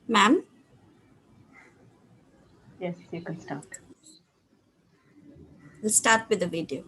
Ma'am? Yes, you can start. We'll start with the video.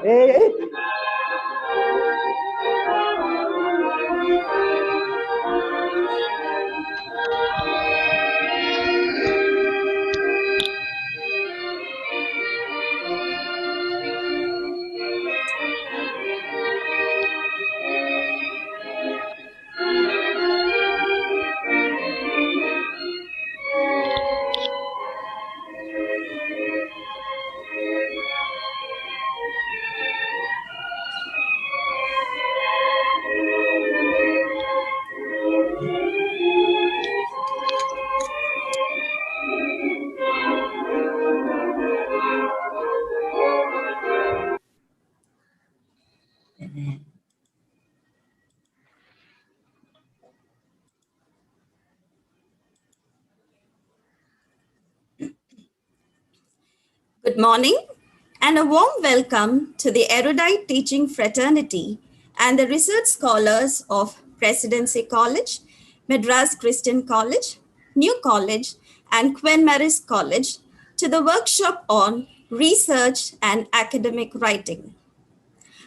Hey. Good morning and a warm welcome to the erudite teaching fraternity and the research scholars of Presidency College, Madras Christian College, New College, and Queen Mary's College to the workshop on research and academic writing.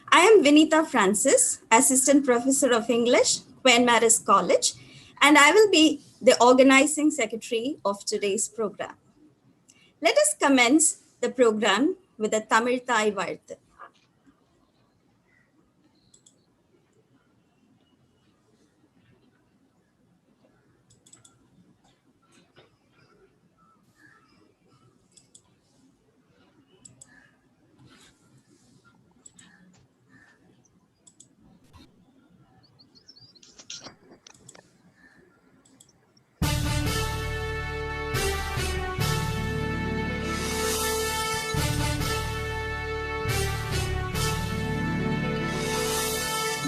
I am Vinita Francis, Assistant Professor of English, Queen Mary's College, and I will be the organizing secretary of today's program. Let us commence the program with a Tamil Thai Varthu.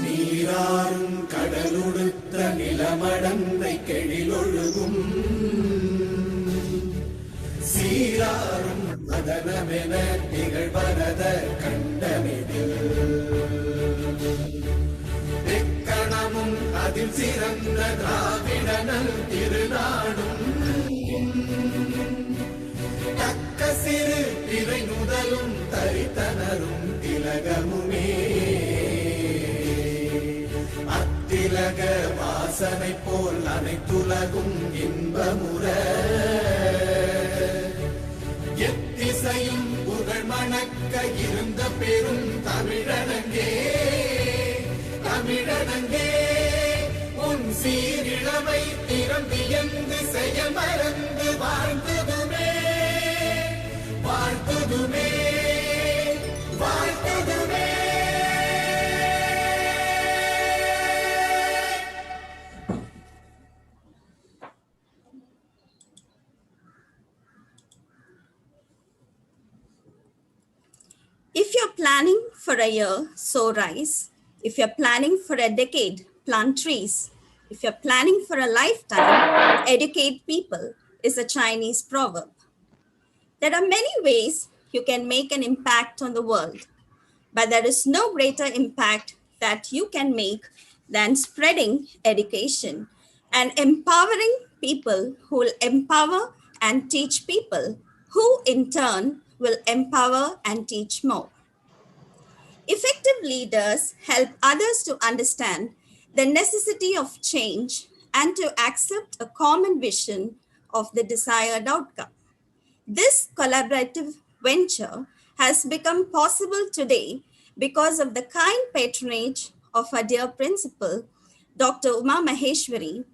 நீராறும் கடலுடுத்த நிலமடந்தை கெழிலொழுகும் சீராறும் மதனமென திகழ்வரத கண்டமிதில் எக்கணமும் அதில் சிறந்த திராவிடனல் திருநாடும் தக்க சிறு திரை நுதலும் தரித்தனரும் திலகமுமே திலக வாசனை போல் அனைத்துலகும் இன்பமுற எத்திசையும் புகழ் மணக்க இருந்த பெரும் தமிழனங்கே தமிழனங்கே உன் சீரிழமை திறம்பியந்து செயல் மறந்து வாழ்ந்ததுமே வாழ்த்ததுமே வாழ்த்ததுமே planning for a year, sow rice. If you're planning for a decade, plant trees. If you're planning for a lifetime, educate people is a Chinese proverb. There are many ways you can make an impact on the world, but there is no greater impact that you can make than spreading education and empowering people who will empower and teach people, who in turn will empower and teach more. Effective leaders help others to understand the necessity of change and to accept a common vision of the desired outcome. This collaborative venture has become possible today because of the kind patronage of our dear principal, Dr. Uma Maheshwari,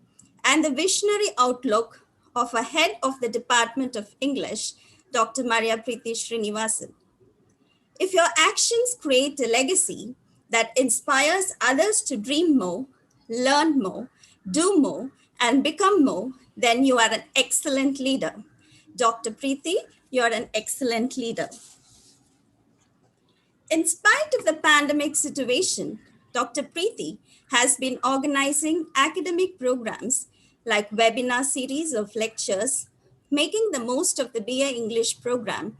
and the visionary outlook of a head of the Department of English, Dr. Maria Preeti Srinivasan. If your actions create a legacy that inspires others to dream more, learn more, do more, and become more, then you are an excellent leader. Dr. Preeti, you're an excellent leader. In spite of the pandemic situation, Dr. Preeti has been organizing academic programs like webinar series of lectures, making the most of the BA English program,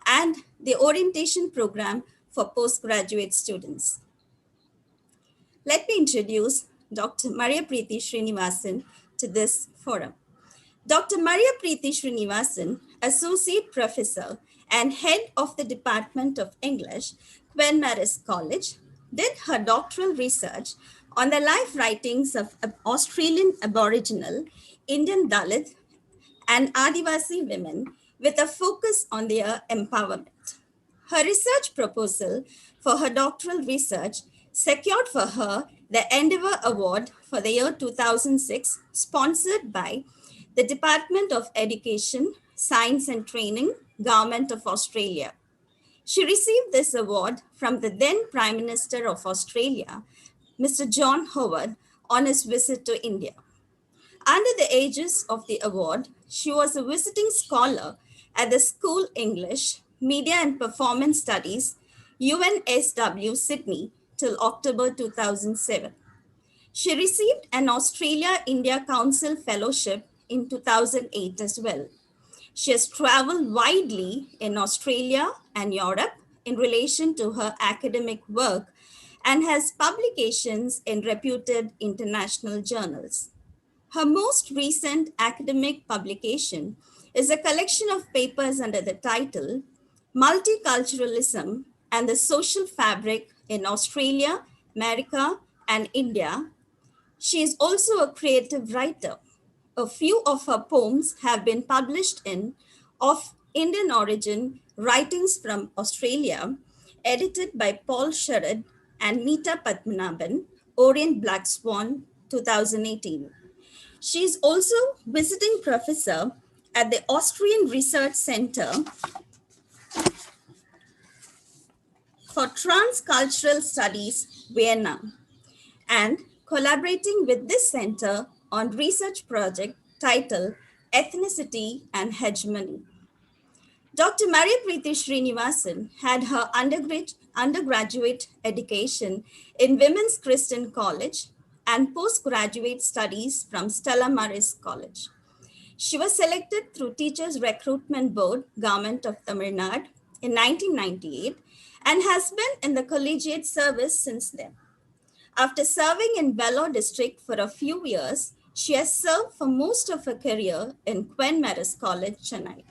and the orientation program for postgraduate students. Let me introduce Dr. Maria Preeti Srinivasan to this forum. Dr. Maria Preeti Srinivasan, Associate Professor and Head of the Department of English, Madras College, did her doctoral research on the life writings of Australian Aboriginal, Indian Dalit, and Adivasi women with a focus on their empowerment. Her research proposal for her doctoral research secured for her the Endeavour Award for the year 2006, sponsored by the Department of Education, Science and Training, Government of Australia. She received this award from the then Prime Minister of Australia, Mr. John Howard, on his visit to India. Under the aegis of the award, she was a visiting scholar at the School English, Media and Performance Studies, UNSW Sydney, till October 2007. She received an Australia India Council Fellowship in 2008 as well. She has traveled widely in Australia and Europe in relation to her academic work and has publications in reputed international journals. Her most recent academic publication is a collection of papers under the title Multiculturalism and the Social Fabric in Australia, America, and India. She is also a creative writer. A few of her poems have been published in Of Indian Origin Writings from Australia, edited by Paul Sherrod and Nita Padmanabhan, Orient Black Swan, 2018. She is also visiting professor at the Austrian Research Center for Transcultural Studies, Vienna, and collaborating with this center on research project titled Ethnicity and Hegemony. Dr. Maria Preeti Srinivasan had her undergraduate education in Women's Christian College and postgraduate studies from Stella Maris College. She was selected through Teachers Recruitment Board, Government of Tamil Nadu, in 1998 and has been in the collegiate service since then. After serving in Vellore district for a few years, she has served for most of her career in Queen Madras College, Chennai.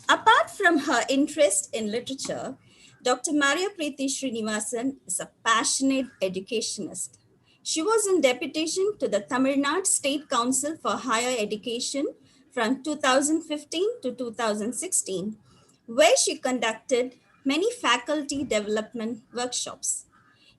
Apart from her interest in literature, Dr. Maria Preeti Srinivasan is a passionate educationist. She was in deputation to the Tamil Nadu State Council for Higher Education from 2015 to 2016, where she conducted many faculty development workshops.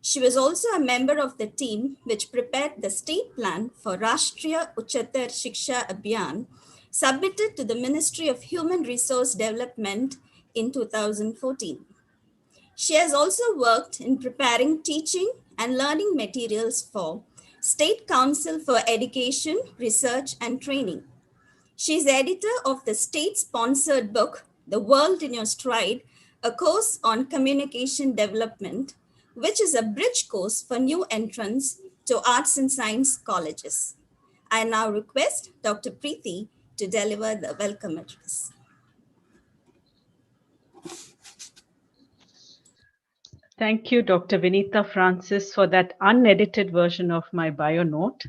She was also a member of the team which prepared the state plan for Rashtriya Uchatar Shiksha Abhiyan, submitted to the Ministry of Human Resource Development in 2014. She has also worked in preparing teaching and learning materials for State Council for Education, Research and Training. She is editor of the state-sponsored book, The World in Your Stride, a course on communication development, which is a bridge course for new entrants to arts and science colleges. I now request Dr. Preeti to deliver the welcome address. Thank you, Dr. Vinita Francis, for that unedited version of my bio note.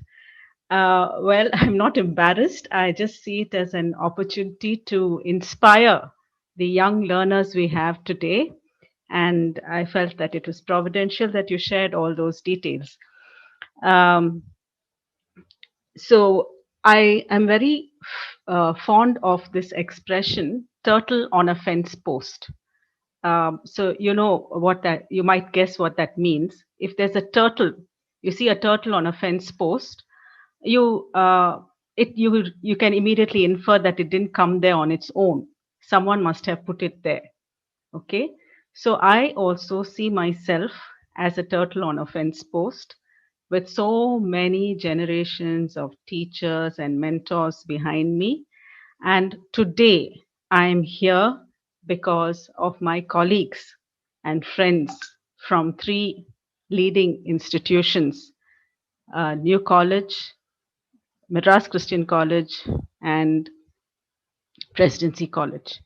Well, I'm not embarrassed. I just see it as an opportunity to inspire the young learners we have today. And I felt that it was providential that you shared all those details. Um, so I am very fond of this expression, turtle on a fence post. So you know what that, you might guess what that means. If there's a turtle, you see a turtle on a fence post, you you can immediately infer that it didn't come there on its own. Someone must have put it there. Okay, so I also see myself as a turtle on a fence post with so many generations of teachers and mentors behind me. And today I am here because of my colleagues and friends from three leading institutions, New College, Madras Christian College, and Presidency College.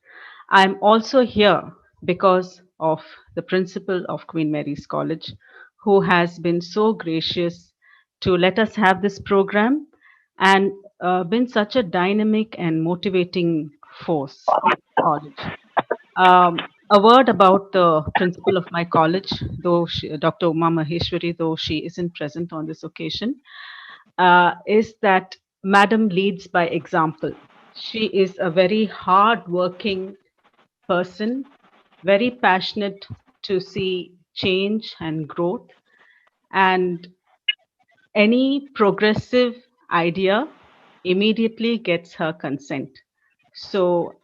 I'm also here because of the principal of Queen Mary's College, who has been so gracious to let us have this program and been such a dynamic and motivating force in the college. A word about the principal of my college, Dr. Uma Maheshwari, though she isn't present on this occasion, is that Madam leads by example. She is a very hard-working person, very passionate to see change and growth, and any progressive idea immediately gets her consent. So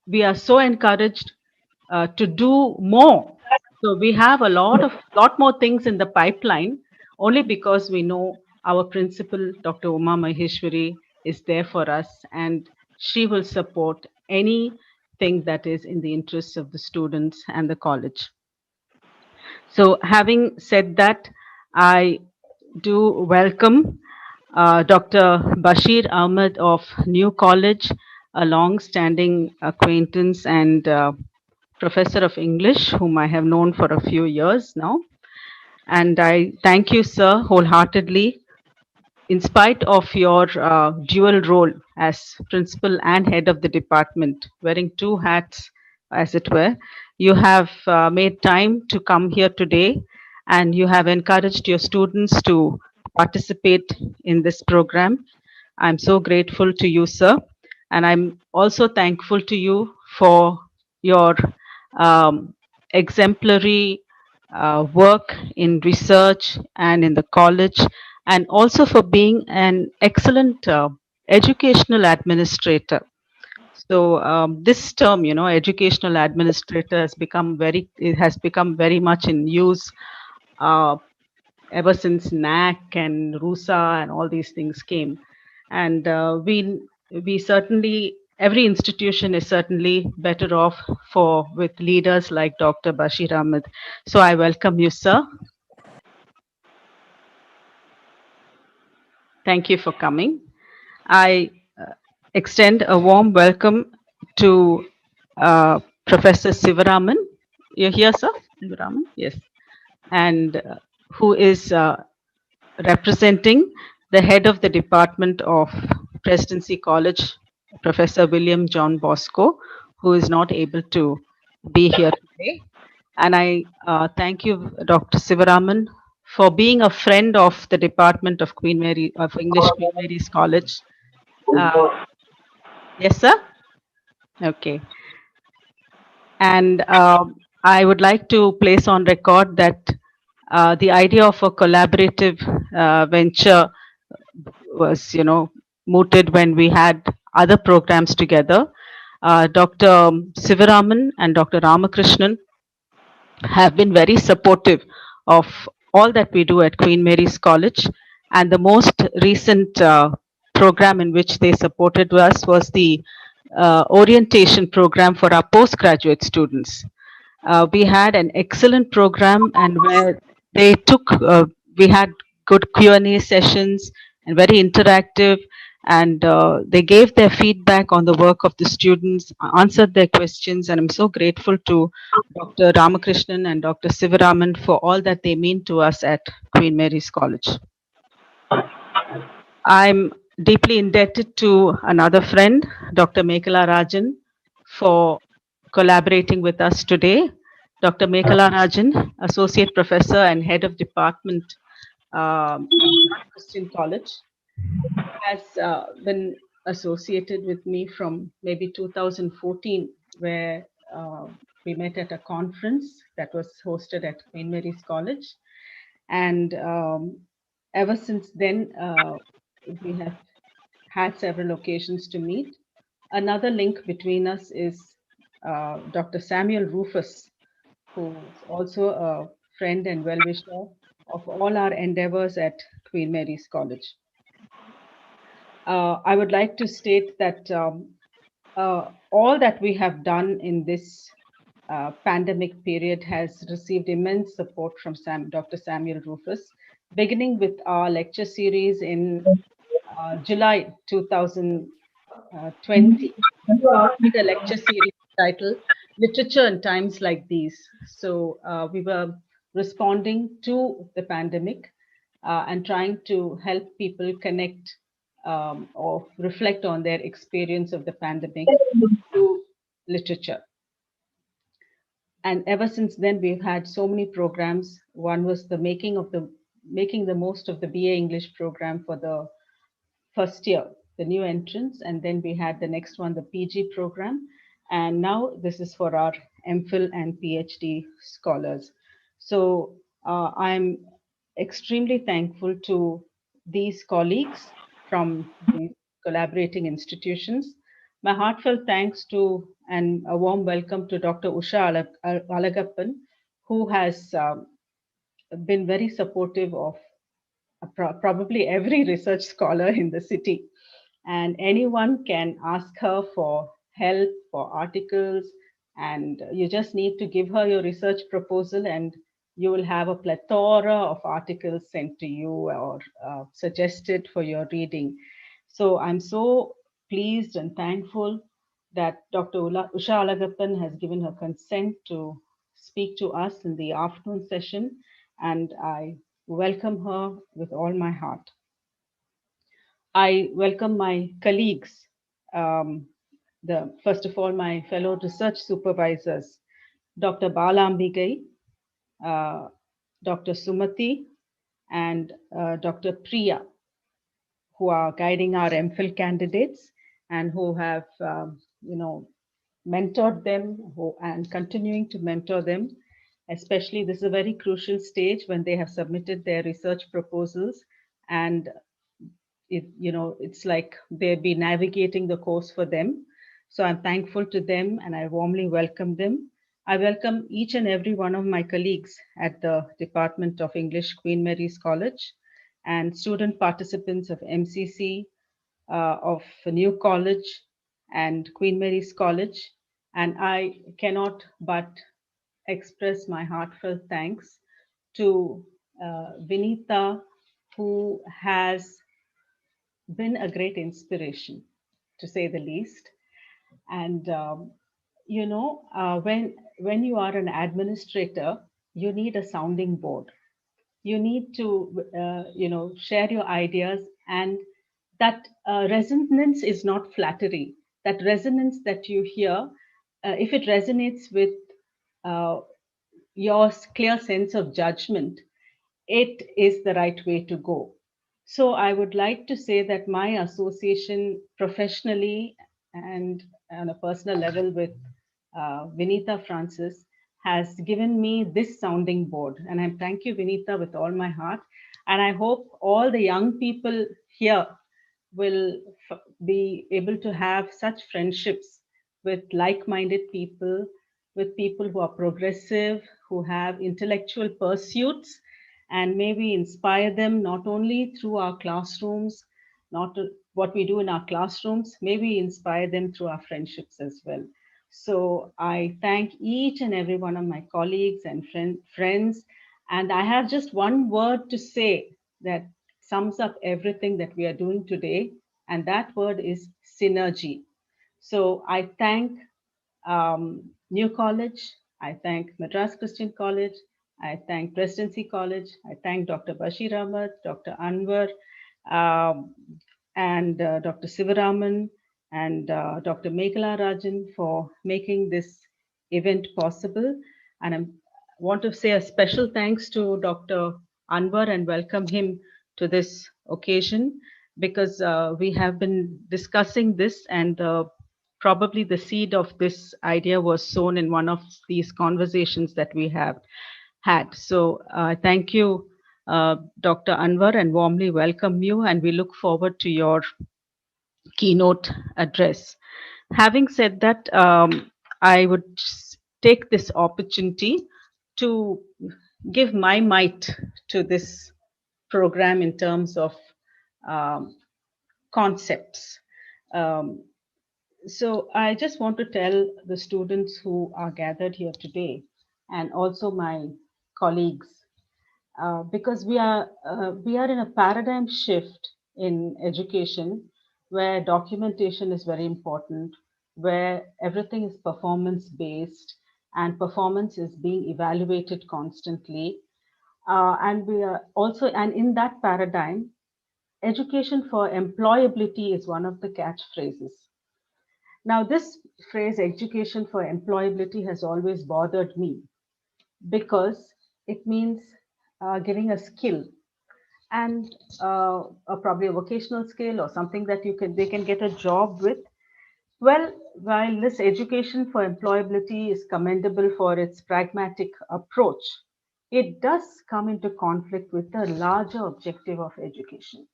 we are so encouraged to do more. So we have a lot more things in the pipeline only because we know our principal, Dr. Uma Maheshwari, is there for us and she will support anything that is in the interests of the students and the college. So having said that, I do welcome Dr. Bashir Ahmed of New College, a long-standing acquaintance and professor of English, whom I have known for a few years now. And I thank you, sir, wholeheartedly. In spite of your dual role as principal and head of the department, wearing two hats, as it were, you have made time to come here today and you have encouraged your students to participate in this program. I'm so grateful to you, sir. And I'm also thankful to you for your um, exemplary work in research and in the college, and also for being an excellent educational administrator. So this term, educational administrator it has become very much in use uh, ever since NAC and RUSA and all these things came. And we certainly, every institution is certainly better off for with leaders like Dr. Bashir Ahmed. So I welcome you, sir. Thank you for coming. I extend a warm welcome to Professor Sivaraman. You're here, sir? Sivaraman? Yes. And who is representing the head of the Department of Presidency College, Professor William John Bosco, who is not able to be here today. And I thank you, Dr. Sivaraman, for being a friend of the Department of English Queen Mary's College. Yes, sir? Okay. And I would like to place on record that the idea of a collaborative venture was, mooted when we had other programs together. Dr. Sivaraman and Dr. Ramakrishnan have been very supportive of all that we do at Queen Mary's College. And the most recent program in which they supported us was the orientation program for our postgraduate students. We had an excellent program, and where they took, we had good Q&A sessions and very interactive, and they gave their feedback on the work of the students, answered their questions, and I'm so grateful to Dr. Ramakrishnan and Dr. Sivaraman for all that they mean to us at Queen Mary's College. I'm deeply indebted to another friend, Dr. Mekala Rajan, for collaborating with us today. Dr. Mekala Rajan, Associate Professor and Head of Department at Christian College, has been associated with me from maybe 2014, where we met at a conference that was hosted at Queen Mary's College. And ever since then, we have had several occasions to meet. Another link between us is Dr. Samuel Rufus, who is also a friend and well-wisher of all our endeavors at Queen Mary's College. I would like to state that all that we have done in this pandemic period has received immense support from Dr. Samuel Rufus, beginning with our lecture series in July 2020. We did a lecture series titled Literature in Times Like These. So we were responding to the pandemic and trying to help people connect or reflect on their experience of the pandemic through literature. And ever since then, we've had so many programs. One was the making the most of the BA English program for the first year, the new entrants, and then we had the next one, the PG program, and now this is for our MPhil and PhD scholars. So I'm extremely thankful to these colleagues from the collaborating institutions. My heartfelt thanks to and a warm welcome to Dr. Usha Alagappan, who has been very supportive of probably every research scholar in the city. And anyone can ask her for help, for articles, and you just need to give her your research proposal, and you will have a plethora of articles sent to you or suggested for your reading. So I'm so pleased and thankful that Dr. Usha Alagappan has given her consent to speak to us in the afternoon session, and I welcome her with all my heart. I welcome my colleagues, first of all, my fellow research supervisors, Dr. Bala Ambigai, uh, Dr. Sumati, and Dr. Priya, who are guiding our MPhil candidates and who have, mentored them and continuing to mentor them. Especially, this is a very crucial stage when they have submitted their research proposals, and it's like they'll be navigating the course for them. So I'm thankful to them and I warmly welcome them. I welcome each and every one of my colleagues at the Department of English, Queen Mary's College, and student participants of MCC, of New College and Queen Mary's College. And I cannot but express my heartfelt thanks to Vinita, who has been a great inspiration, to say the least. And when you are an administrator, you need a sounding board. You need to share your ideas, and that resonance is not flattery. That resonance that you hear, if it resonates with uh, your clear sense of judgment, it is the right way to go. So I would like to say that my association professionally and on a personal level with Vinita Francis has given me this sounding board. And I thank you, Vinita, with all my heart. And I hope all the young people here will be able to have such friendships with like-minded people, with people who are progressive, who have intellectual pursuits, and maybe inspire them not only through our classrooms, not what we do in our classrooms, maybe inspire them through our friendships as well. So I thank each and every one of my colleagues and friends. And I have just one word to say that sums up everything that we are doing today, and that word is synergy. So I thank New College, I thank Madras Christian College, I thank Presidency College, I thank Dr. Bashir Ahmad, Dr. Anwar, um, and Dr. Sivaraman, and Dr. Meghala Rajan for making this event possible. And I want to say a special thanks to Dr. Anwar and welcome him to this occasion, because we have been discussing this, and probably the seed of this idea was sown in one of these conversations that we have had. So thank you, Dr. Anwar, and warmly welcome you. And we look forward to your keynote address. Having said that, I would take this opportunity to give my might to this program in terms of um, concepts. Um, so I just want to tell the students who are gathered here today, and also my colleagues, because we are in a paradigm shift in education, where documentation is very important, where everything is performance based, and performance is being evaluated constantly. And we are also, and in that paradigm, education for employability is one of the catchphrases. Now, this phrase, education for employability, has always bothered me because it means giving a skill, and probably a vocational skill or something that they can get a job with. Well, while this education for employability is commendable for its pragmatic approach, it does come into conflict with the larger objective of education.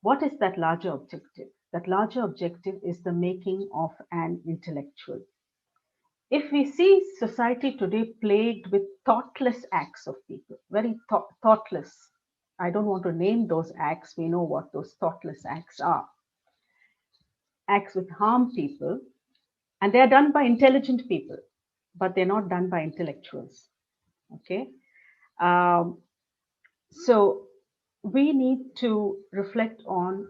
What is that larger objective? That larger objective is the making of an intellectual. If we see society today plagued with thoughtless acts of people, very thoughtless, I don't want to name those acts, we know what those thoughtless acts are. Acts which harm people, and they are done by intelligent people, but they're not done by intellectuals. Okay? Um, so we need to reflect on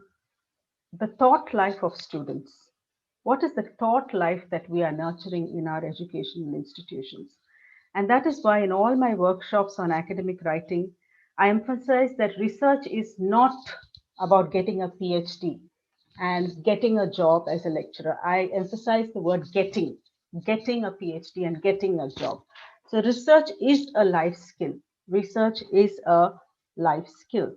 the thought life of students. What is the thought life that we are nurturing in our educational institutions? And that is why in all my workshops on academic writing, I emphasize that research is not about getting a PhD and getting a job as a lecturer. I emphasize the word getting a PhD and getting a job. So research is a life skill. Research is a life skill.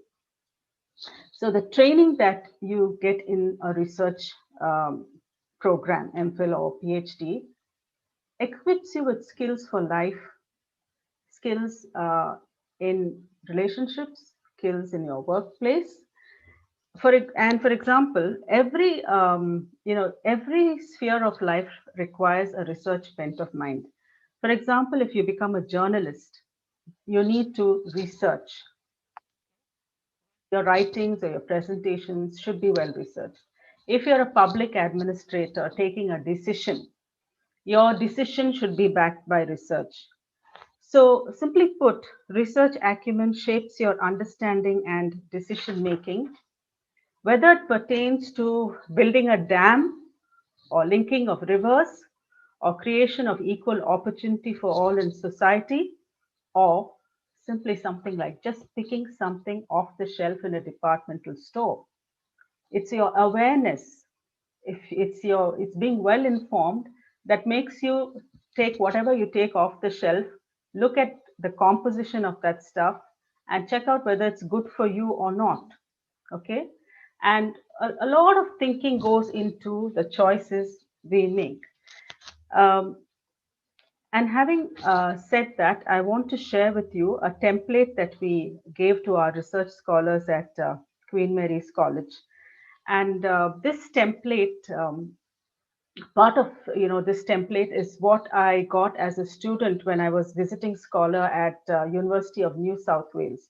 So the training that you get in a research program, MPhil or PhD, equips you with skills for life, skills in relationships, skills in your workplace. For example, every sphere of life requires a research bent of mind. For example, if you become a journalist, you need to research. Your writings or your presentations should be well researched. If you're a public administrator taking a decision, your decision should be backed by research. So, simply put, research acumen shapes your understanding and decision making, whether it pertains to building a dam or linking of rivers or creation of equal opportunity for all in society, or simply something like just picking something off the shelf in a departmental store. It's your awareness, if it's being well informed, that makes you take whatever you take off the shelf, look at the composition of that stuff, and check out whether it's good for you or not. Okay? And a lot of thinking goes into the choices we make. um, and having said that, I want to share with you a template that we gave to our research scholars at Queen Mary's College. And this template, part of this template is what I got as a student when I was visiting scholar at University of New South Wales.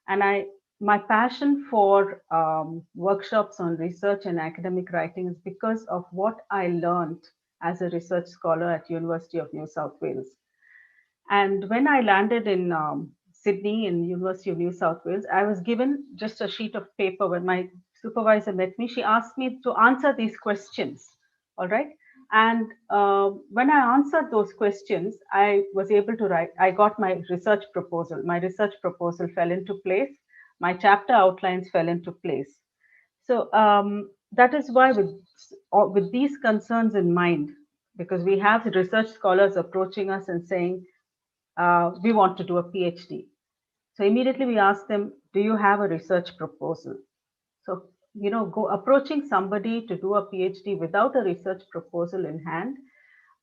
And my passion for workshops on research and academic writing is because of what I learned as a research scholar at University of New South Wales. And when I landed in Sydney in University of New South Wales, I was given just a sheet of paper. When my supervisor met me, she asked me to answer these questions. All right. And when I answered those questions, I was able to write, I got my research proposal. My research proposal fell into place. My chapter outlines fell into place. So that is why, with these concerns in mind, because we have research scholars approaching us and saying, we want to do a PhD. So immediately we ask them, do you have a research proposal? So, go approaching somebody to do a PhD without a research proposal in hand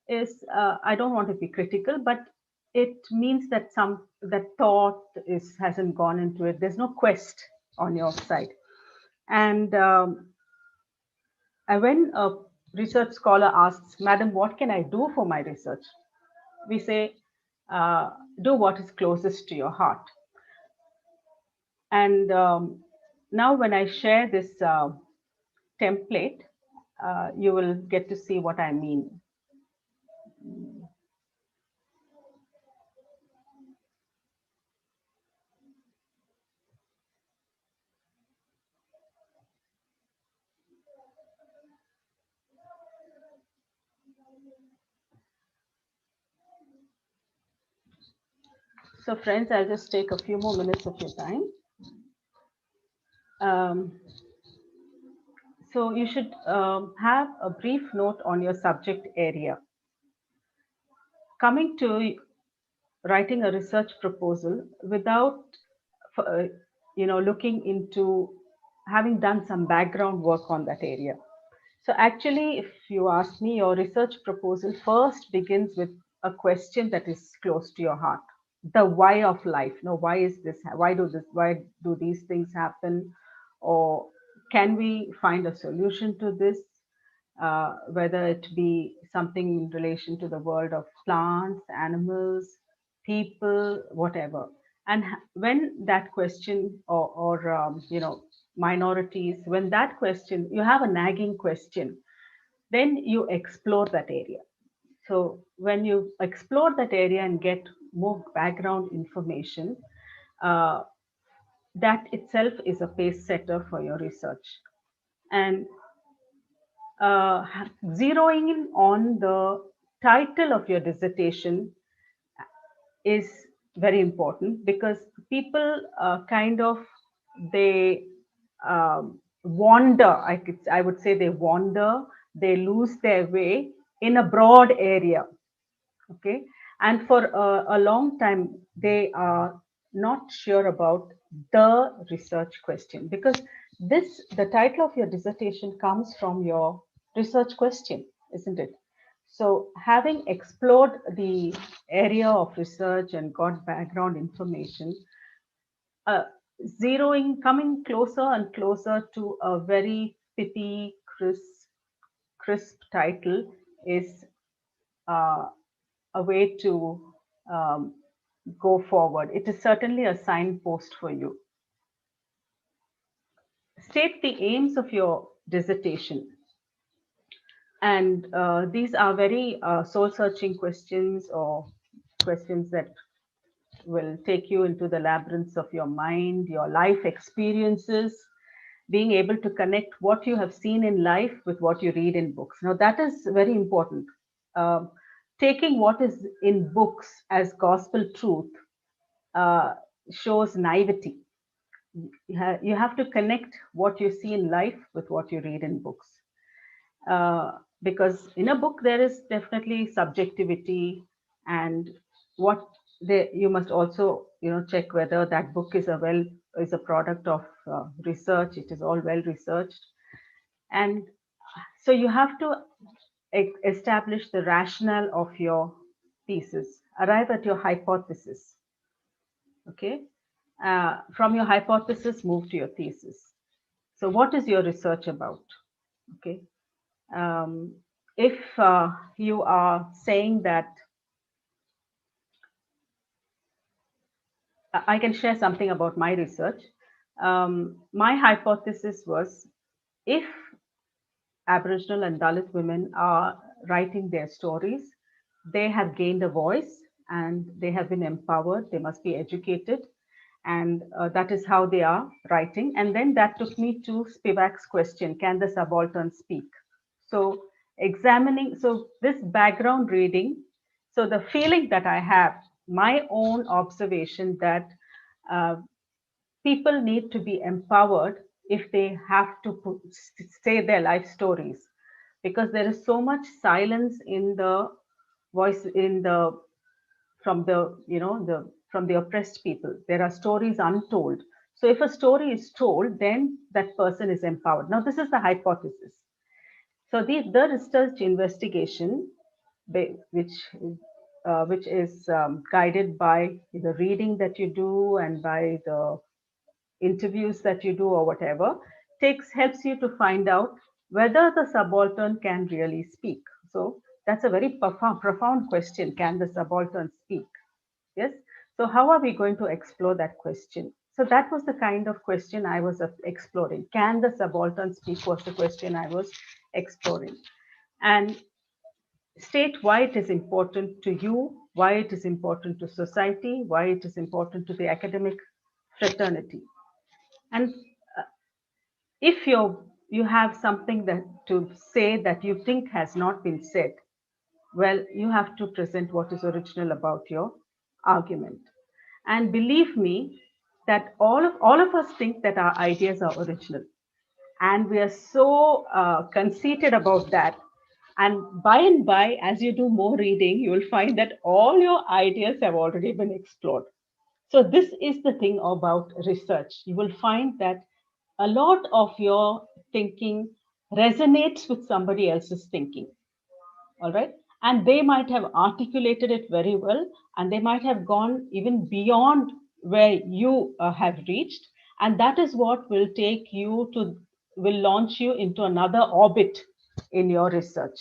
is, I don't want to be critical, but it means that that thought hasn't gone into it. There's no quest on your side. And when a research scholar asks, Madam, what can I do for my research? We say, do what is closest to your heart. And now when I share this template, you will get to see what I mean. So friends, I'll just take a few more minutes of your time. So you should have a brief note on your subject area. Coming to writing a research proposal without, looking into having done some background work on that area. So actually, if you ask me, your research proposal first begins with a question that is close to your heart. The why of life. No, why is this? Why do these things happen? Or can we find a solution to this? Whether it be something in relation to the world of plants, animals, people, whatever. And when that question, or minorities, when that question, you have a nagging question, then you explore that area. So when you explore that area and get more background information, that itself is a pace setter for your research. And zeroing in on the title of your dissertation is very important, because people they wander. I would say they wander, they lose their way in a broad area. Okay. And for a long time, they are not sure about the research question, because the title of your dissertation comes from your research question, isn't it? So having explored the area of research and got background information, coming closer and closer to a very pithy, crisp title is a way to go forward. It is certainly a signpost for you. State the aims of your dissertation. And these are very soul-searching questions, or questions that will take you into the labyrinths of your mind, your life experiences, being able to connect what you have seen in life with what you read in books. Now, that is very important. Taking what is in books as gospel truth shows naivety. You have to connect what you see in life with what you read in books. Because in a book, there is definitely subjectivity, and you must also check whether that book is a product of research. It is all well researched. And so you have to establish the rationale of your thesis, arrive at your hypothesis. Okay. From your hypothesis, move to your thesis. So what is your research about? Okay. If you are saying that, I can share something about my research. My hypothesis was, if Aboriginal and Dalit women are writing their stories, they have gained a voice and they have been empowered. They must be educated. And that is how they are writing. And then that took me to Spivak's question, can the subaltern speak? So so this background reading, so the feeling that I have, my own observation that uh, people need to be empowered if they have to say their life stories, because there is so much silence in the voice in the from the from the oppressed people. There are stories untold. So if a story is told, then that person is empowered. Now this is the hypothesis. So the research investigation, which is guided by the reading that you do and by the interviews that you do or whatever, helps you to find out whether the subaltern can really speak. So that's a very profound question. Can the subaltern speak? Yes. So how are we going to explore that question? So that was the kind of question I was exploring. Can the subaltern speak was the question I was exploring. And state why it is important to you, why it is important to society, why it is important to the academic fraternity. And if you have something that to say that you think has not been said, well, you have to present what is original about your argument. And believe me that all of us think that our ideas are original, and we are so conceited about that. And by, as you do more reading, you will find that all your ideas have already been explored. So this is the thing about research. You will find that a lot of your thinking resonates with somebody else's thinking. All right. And they might have articulated it very well, and they might have gone even beyond where you have reached. And that is what will launch you into another orbit in your research.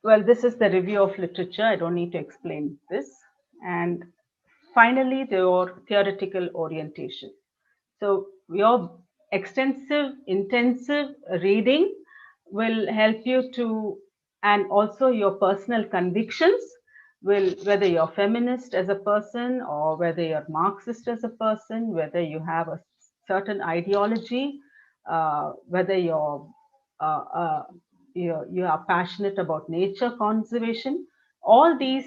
Well, this is the review of literature. I don't need to explain this. And finally, your theoretical orientation. So your extensive, intensive reading will help you to, and also your personal convictions will, whether you're feminist as a person or whether you're Marxist as a person, whether you have a certain ideology, whether uh, uh, you are passionate about nature conservation, all these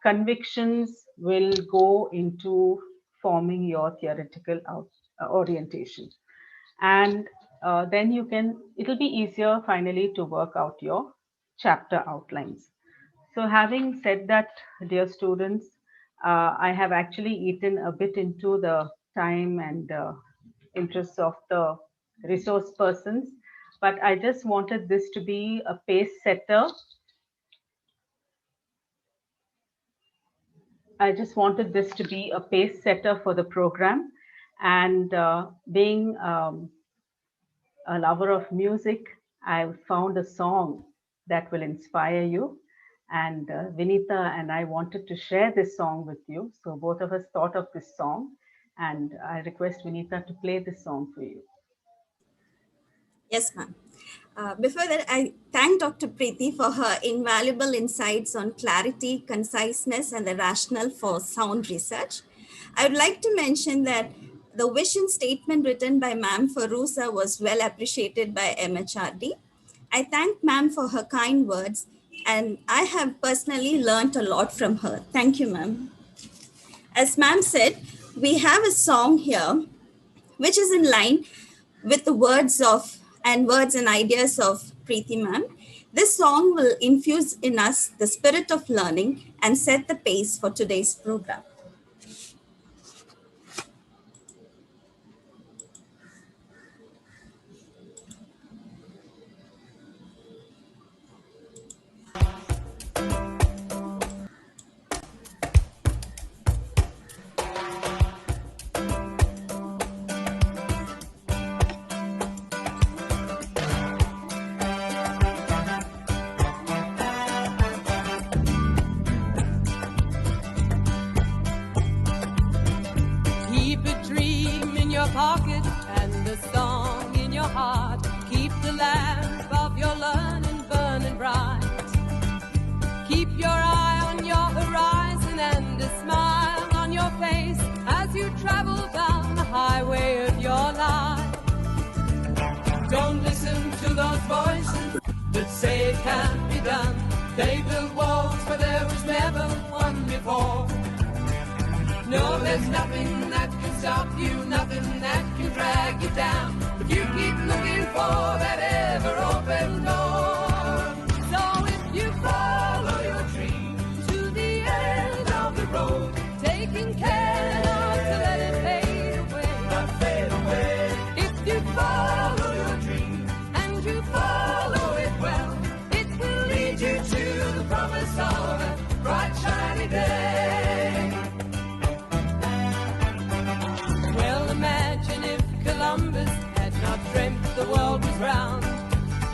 convictions will go into forming your theoretical orientation. And then it'll be easier finally to work out your chapter outlines. So having said that, dear students, I have actually eaten a bit into the time and interests of the resource persons, but I just wanted this to be a pace setter. I just wanted this to be a pace setter for the program. And being a lover of music, I found a song that will inspire you. And Vinita and I wanted to share this song with you. So both of us thought of this song. And I request Vinita to play this song for you. Yes, ma'am. Before that, I thank Dr. Preeti for her invaluable insights on clarity, conciseness, and the rationale for sound research. I would like to mention that the vision statement written by Ma'am Farusa was well appreciated by MHRD. I thank Ma'am for her kind words, and I have personally learnt a lot from her. Thank you, Ma'am. As Ma'am said, we have a song here which is in line with the words and ideas of Preeti ma'am. This song will infuse in us the spirit of learning and set the pace for today's program. Keep the lamp of your learning burning bright. Keep your eye on your horizon and a smile on your face as you travel down the highway of your life. Don't listen to those voices that say it can't be done. They build walls where there was never one before. No, there's nothing that can stop you, nothing that can drag you down. If you keep looking for that ever open door. So if you follow your dream to the end of the road, taking care not to let it fade away. Not fade away. If you follow your dream and you follow it well, it will lead you to the promise of a bright shiny day. Well, imagine if Columbus had not dreamt the world was round,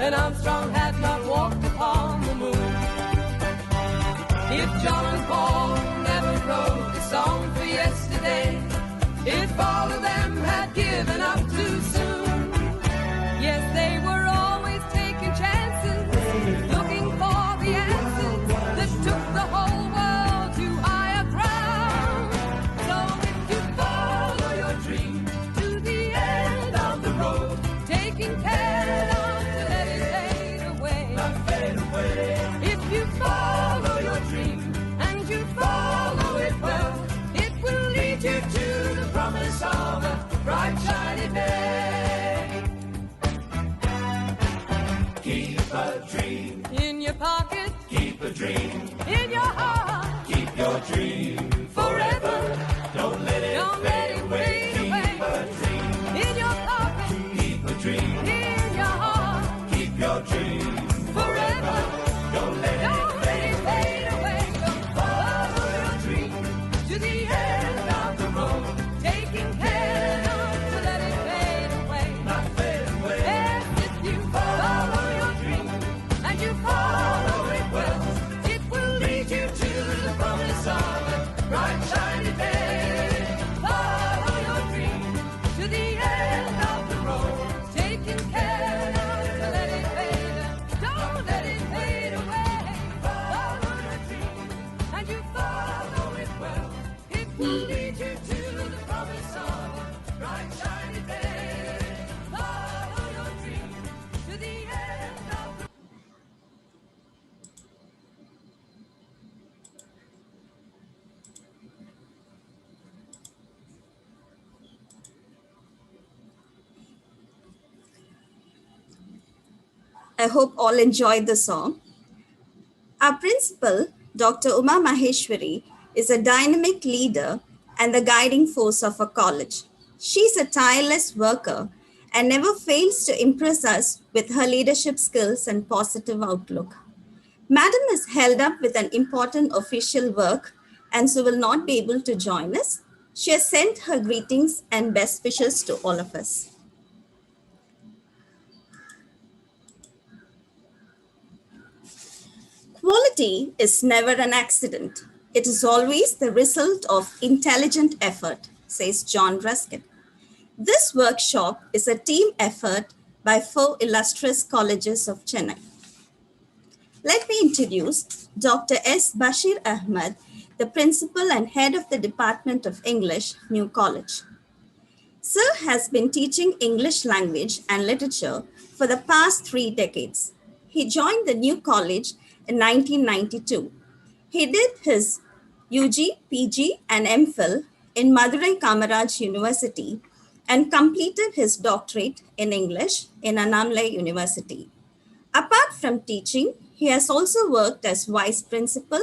and Armstrong had not walked upon the moon. If John and Paul never wrote a song for yesterday, if all of them had given up too soon. Yes, they were always taking chances, looking for the answers that took the whole world to higher ground. So if you follow your dream to the end of the road, taking care not to let it fade away. Not fade away. If you follow your dream and you follow it well, it will lead you to the promise of a bright shiny day. Keep a dream in your pocket. Keep a dream in your heart. Keep your dream forever. Don't let it fade away. Keep a dream in your pocket. Keep a dream in your heart. Keep your dream forever. Don't let it fade away. Don't follow your dream to the end of the road, taking care not to let it fade away. Not fade away. Yes, if you follow your dream and you follow it well, it will lead you to the promise of a bright shiny day. Follow your dream to the end of the road, taking care not to let it fade. Don't let it fade away. Follow your dream and you follow it well, it will lead you to the promise of a bright shiny day. Follow your dream to the end of the I hope all enjoyed the song. Our principal, Dr. Uma Maheshwari, is a dynamic leader and the guiding force of our college. She's a tireless worker and never fails to impress us with her leadership skills and positive outlook. Madam is held up with an important official work and so will not be able to join us. She has sent her greetings and best wishes to all of us. Quality is never an accident. It is always the result of intelligent effort, says John Ruskin. This workshop is a team effort by 4 illustrious colleges of Chennai. Let me introduce Dr. S. Bashir Ahmed, the principal and head of the Department of English, New College. Sir has been teaching English language and literature for the past 3 decades. He joined the new college in 1992. He did his UG, PG, and MPhil in Madurai Kamaraj University and completed his doctorate in English in Annamalai University. Apart from teaching, he has also worked as vice principal,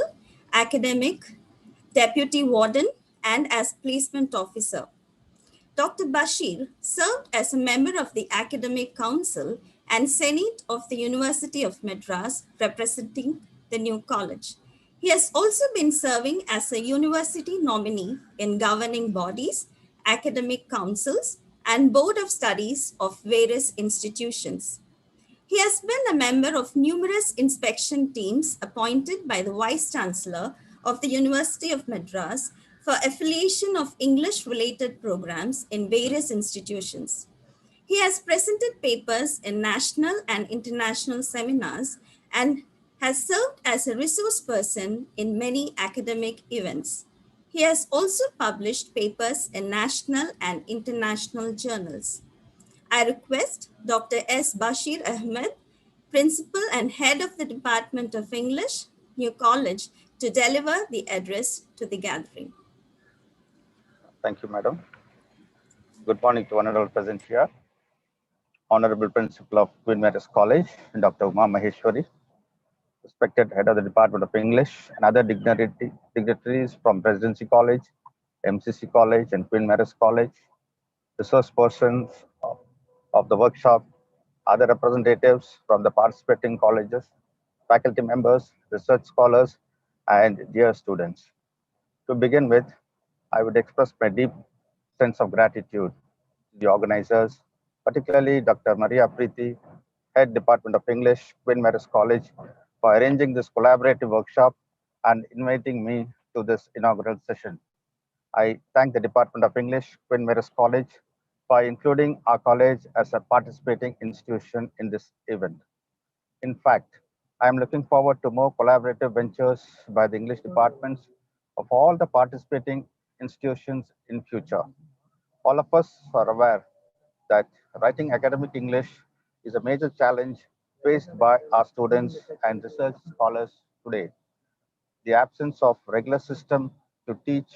academic, deputy warden, and as placement officer. Dr. Bashir served as a member of the Academic Council and Senate of the University of Madras, representing the new college. He has also been serving as a university nominee in governing bodies, academic councils, and board of studies of various institutions. He has been a member of numerous inspection teams appointed by the Vice Chancellor of the University of Madras for affiliation of English-related programs in various institutions. He has presented papers in national and international seminars and has served as a resource person in many academic events. He has also published papers in national and international journals. I request Dr. S. Bashir Ahmed, Principal and Head of the Department of English, New College, to deliver the address to the gathering. Thank you, Madam. Good morning to honorable present here. Honorable Principal of Queen Madras College, Dr. Uma Maheshwari, respected Head of the Department of English, and other dignitaries from Presidency College, MCC College, and Queen Madras College, resource persons of the workshop, other representatives from the participating colleges, faculty members, research scholars, and dear students. To begin with, I would express my deep sense of gratitude to the organizers, particularly Dr. Maria Preeti, Head Department of English, Queen Mary's College, for arranging this collaborative workshop and inviting me to this inaugural session. I thank the Department of English, Queen Mary's College, for including our college as a participating institution in this event. In fact, I am looking forward to more collaborative ventures by the English departments of all the participating institutions in future. All of us are aware that writing academic English is a major challenge faced by our students and research scholars today. The absence of regular system to teach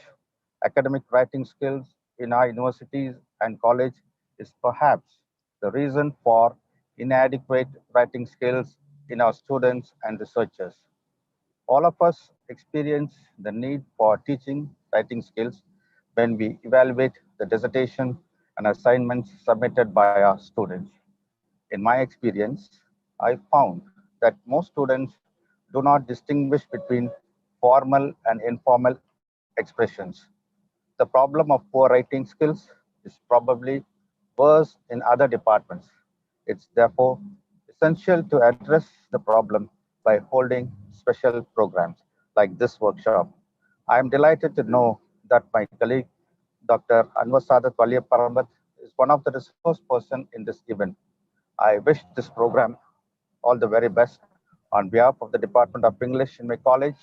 academic writing skills in our universities and college is perhaps the reason for inadequate writing skills in our students and researchers. All of us experience the need for teaching writing skills when we evaluate the dissertation and assignments submitted by our students. In my experience, I found that most students do not distinguish between formal and informal expressions. The problem of poor writing skills is probably worse in other departments. It's therefore essential to address the problem by holding special programs like this workshop. I am delighted to know that my colleague, Dr. Anwar Sadat Parambat, is one of the resource person in this event. I wish this program all the very best. On behalf of the Department of English in my college,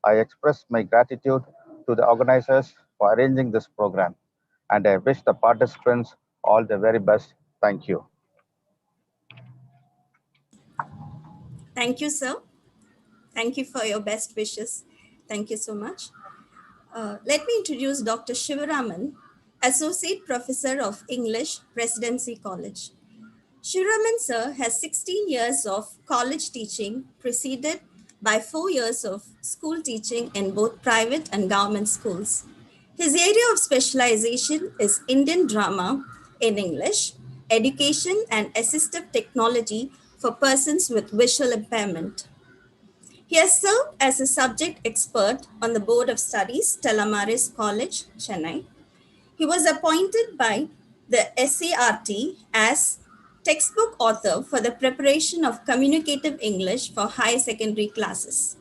I express my gratitude to the organizers for arranging this program, and I wish the participants all the very best. Thank you. Thank you, sir. Thank you for your best wishes. Thank you so much. Let me introduce Dr. Shivaraman, Associate Professor of English, Presidency College. Shivaraman sir has 16 years of college teaching, preceded by 4 years of school teaching in both private and government schools. His area of specialization is Indian drama in English, education, and assistive technology for persons with visual impairment. He has served as a subject expert on the Board of Studies, Stella Maris College, Chennai. He was appointed by the SART as textbook author for the preparation of communicative English for higher secondary classes.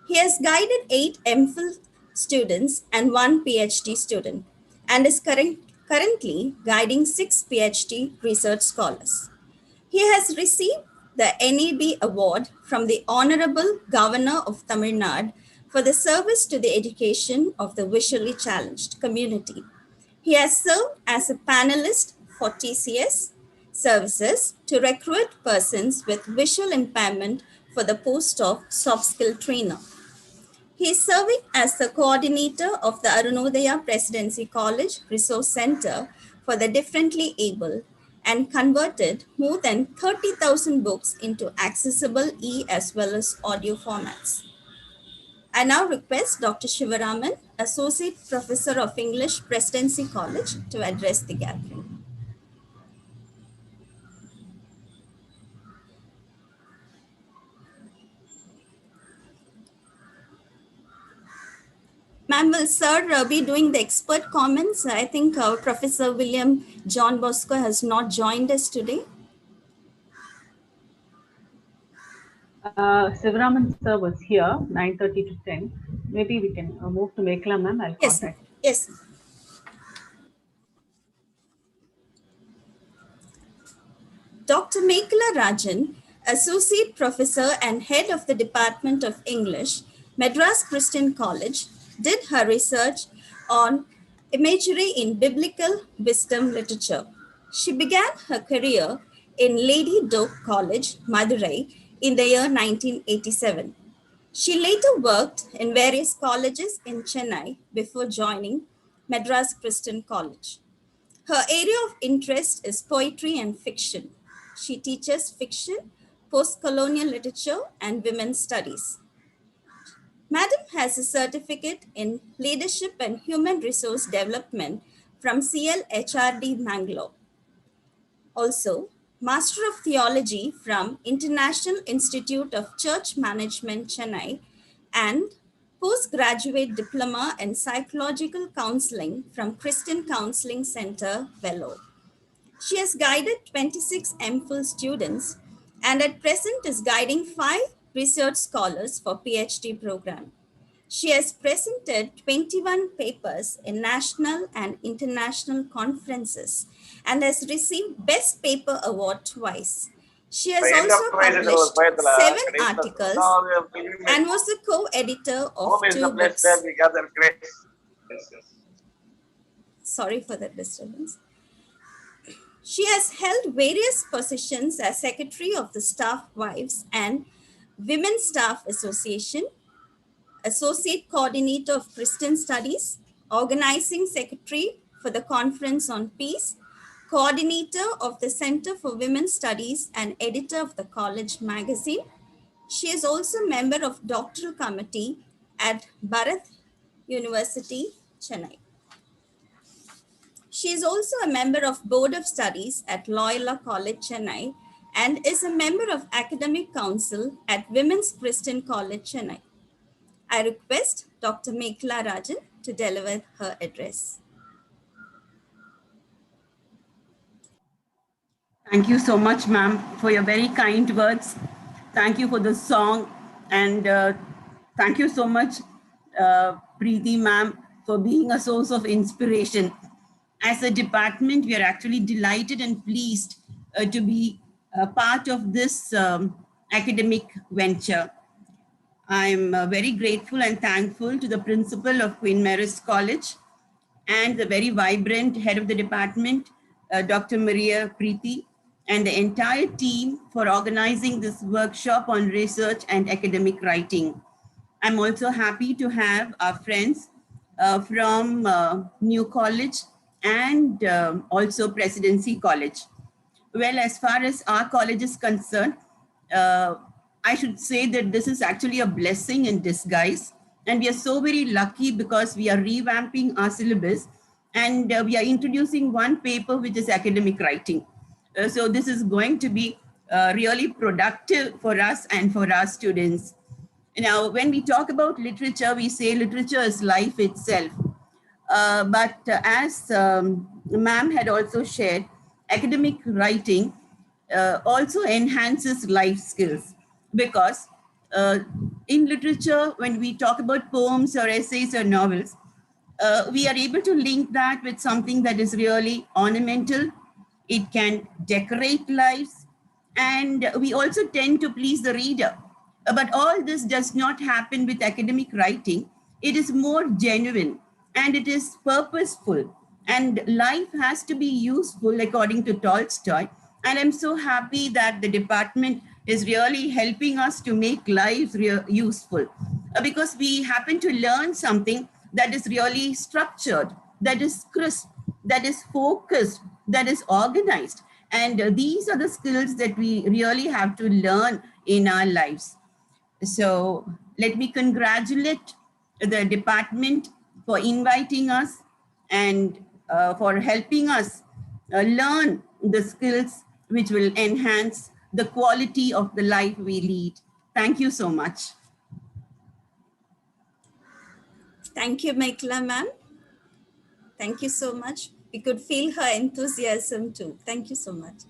He has guided 8 MPhil students and 1 PhD student and is currently guiding 6 PhD research scholars. He has received the NAB Award from the Honorable Governor of Tamil Nadu for the service to the education of the visually challenged community. He has served as a panelist for TCS services to recruit persons with visual impairment for the post of soft skill trainer. He is serving as the coordinator of the Arunodaya Presidency College Resource Center for the differently able and converted more than 30,000 books into accessible e as well as audio formats. I now request Dr. Shivaraman, Associate Professor of English, Presidency College, to address the gathering. Ma'am, will sir be doing the expert comments? I think Professor William John Bosco has not joined us today. Sivaraman sir was here 9:30 to 10. Maybe we can move to Mekla ma'am. I'll Yes, contact. yes. Mekhala Rajan, Associate Professor and Head of the Department of English, Madras Christian College, did her research on imagery in biblical wisdom literature. She began her career in Lady Doak College, Madurai, in the year 1987. She later worked in various colleges in Chennai before joining Madras Christian College. Her area of interest is poetry and fiction. She teaches fiction, post colonial literature, and women's studies. Madam has a certificate in leadership and human resource development from CLHRD Mangalore. Also, Master of Theology from International Institute of Church Management, Chennai, and postgraduate diploma in psychological counseling from Christian Counseling Center, Vellore. She has guided 26 MPhil students and at present is guiding 5 research scholars for PhD program. She has presented 21 papers in national and international conferences and has received Best Paper Award twice. She has also published 7 articles and was the co-editor of 2 books. Sorry for the disturbance. She has held various positions as Secretary of the Staff Wives and Women's Staff Association, Associate Coordinator of Christian Studies, Organizing Secretary for the Conference on Peace, Coordinator of the Center for Women's Studies and Editor of the College Magazine. She is also member of Doctoral Committee at Bharat University, Chennai. She is also a member of Board of Studies at Loyola College, Chennai, and is a member of Academic Council at Women's Christian College, Chennai. I request Dr. Mekhala Rajan to deliver her address. Thank you so much, ma'am, for your very kind words. Thank you for the song. And thank you so much, Preeti, ma'am, for being a source of inspiration. As a department, we are actually delighted and pleased to be a part of this academic venture. I'm very grateful and thankful to the principal of Queen Mary's College and the very vibrant head of the department, Dr. Maria Preeti, and the entire team for organizing this workshop on research and academic writing. I'm also happy to have our friends from New College and also Presidency College. Well, as far as our college is concerned, I should say that this is actually a blessing in disguise. And we are so very lucky because we are revamping our syllabus and we are introducing one paper which is academic writing. So this is going to be really productive for us and for our students. Now, when we talk about literature, we say literature is life itself. But as ma'am had also shared, academic writing also enhances life skills because in literature, when we talk about poems or essays or novels, we are able to link that with something that is really ornamental. It can decorate lives, and we also tend to please the reader. But all this does not happen with academic writing. It is more genuine and it is purposeful. And life has to be useful, according to Tolstoy. And I'm so happy that the department is really helping us to make lives useful because we happen to learn something that is really structured, that is crisp, that is focused, that is organized. And these are the skills that we really have to learn in our lives. So let me congratulate the department for inviting us and for helping us learn the skills which will enhance the quality of the life we lead. Thank you so much. Thank you, Mekhala ma'am. Thank you so much. We could feel her enthusiasm too. Thank you so much.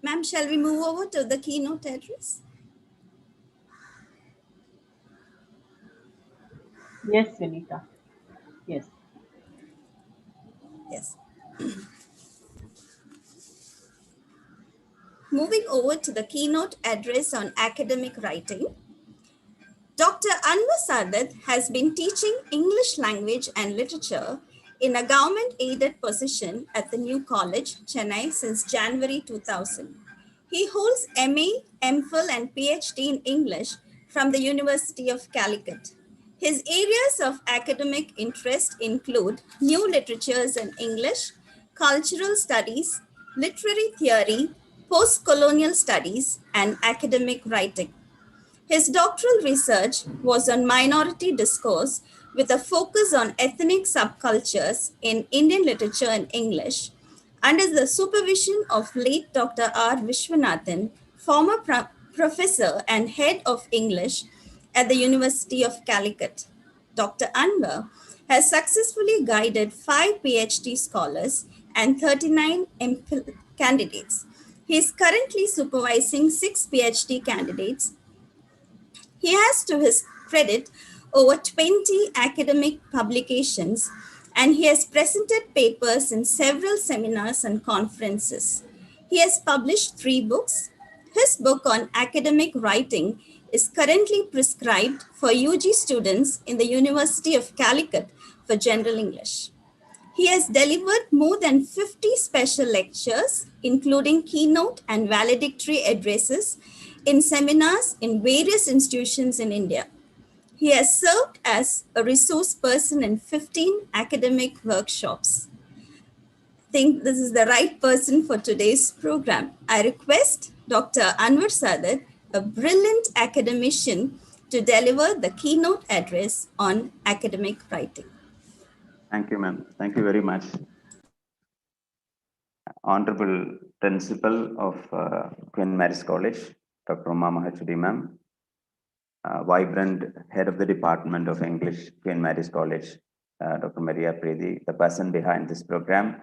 Ma'am, shall we move over to the keynote address? Yes, Vinita. Yes. Yes. moving over to the keynote address on academic writing, Dr. Anwar Sadat has been teaching English language and literature in a government-aided position at the New College, Chennai since January 2000. He holds MA, MPhil and PhD in English from the University of Calicut. His areas of academic interest include new literatures in English, cultural studies, literary theory, post-colonial studies, and academic writing. His doctoral research was on minority discourse with a focus on ethnic subcultures in Indian literature and English, under the supervision of late Dr. R. Vishwanathan, former professor and head of English at the University of Calicut. Dr. Anwar has successfully guided 5 PhD scholars and 39 MPhil candidates. He is currently supervising 6 PhD candidates. He has, to his credit, over 20 academic publications, and he has presented papers in several seminars and conferences. He has published 3 books. His book on academic writing is currently prescribed for UG students in the University of Calicut for General English. He has delivered more than 50 special lectures, including keynote and valedictory addresses in seminars in various institutions in India. He has served as a resource person in 15 academic workshops. I think this is the right person for today's program. I request Dr. Anwar Sadat, a brilliant academician, to deliver the keynote address on academic writing. Thank you, ma'am. Thank you very much. Honorable Principal of Queen Mary's College, Dr. Uma Maheshwari, ma'am. Vibrant Head of the Department of English, Queen Mary's College, Dr. Maria Predi, the person behind this program.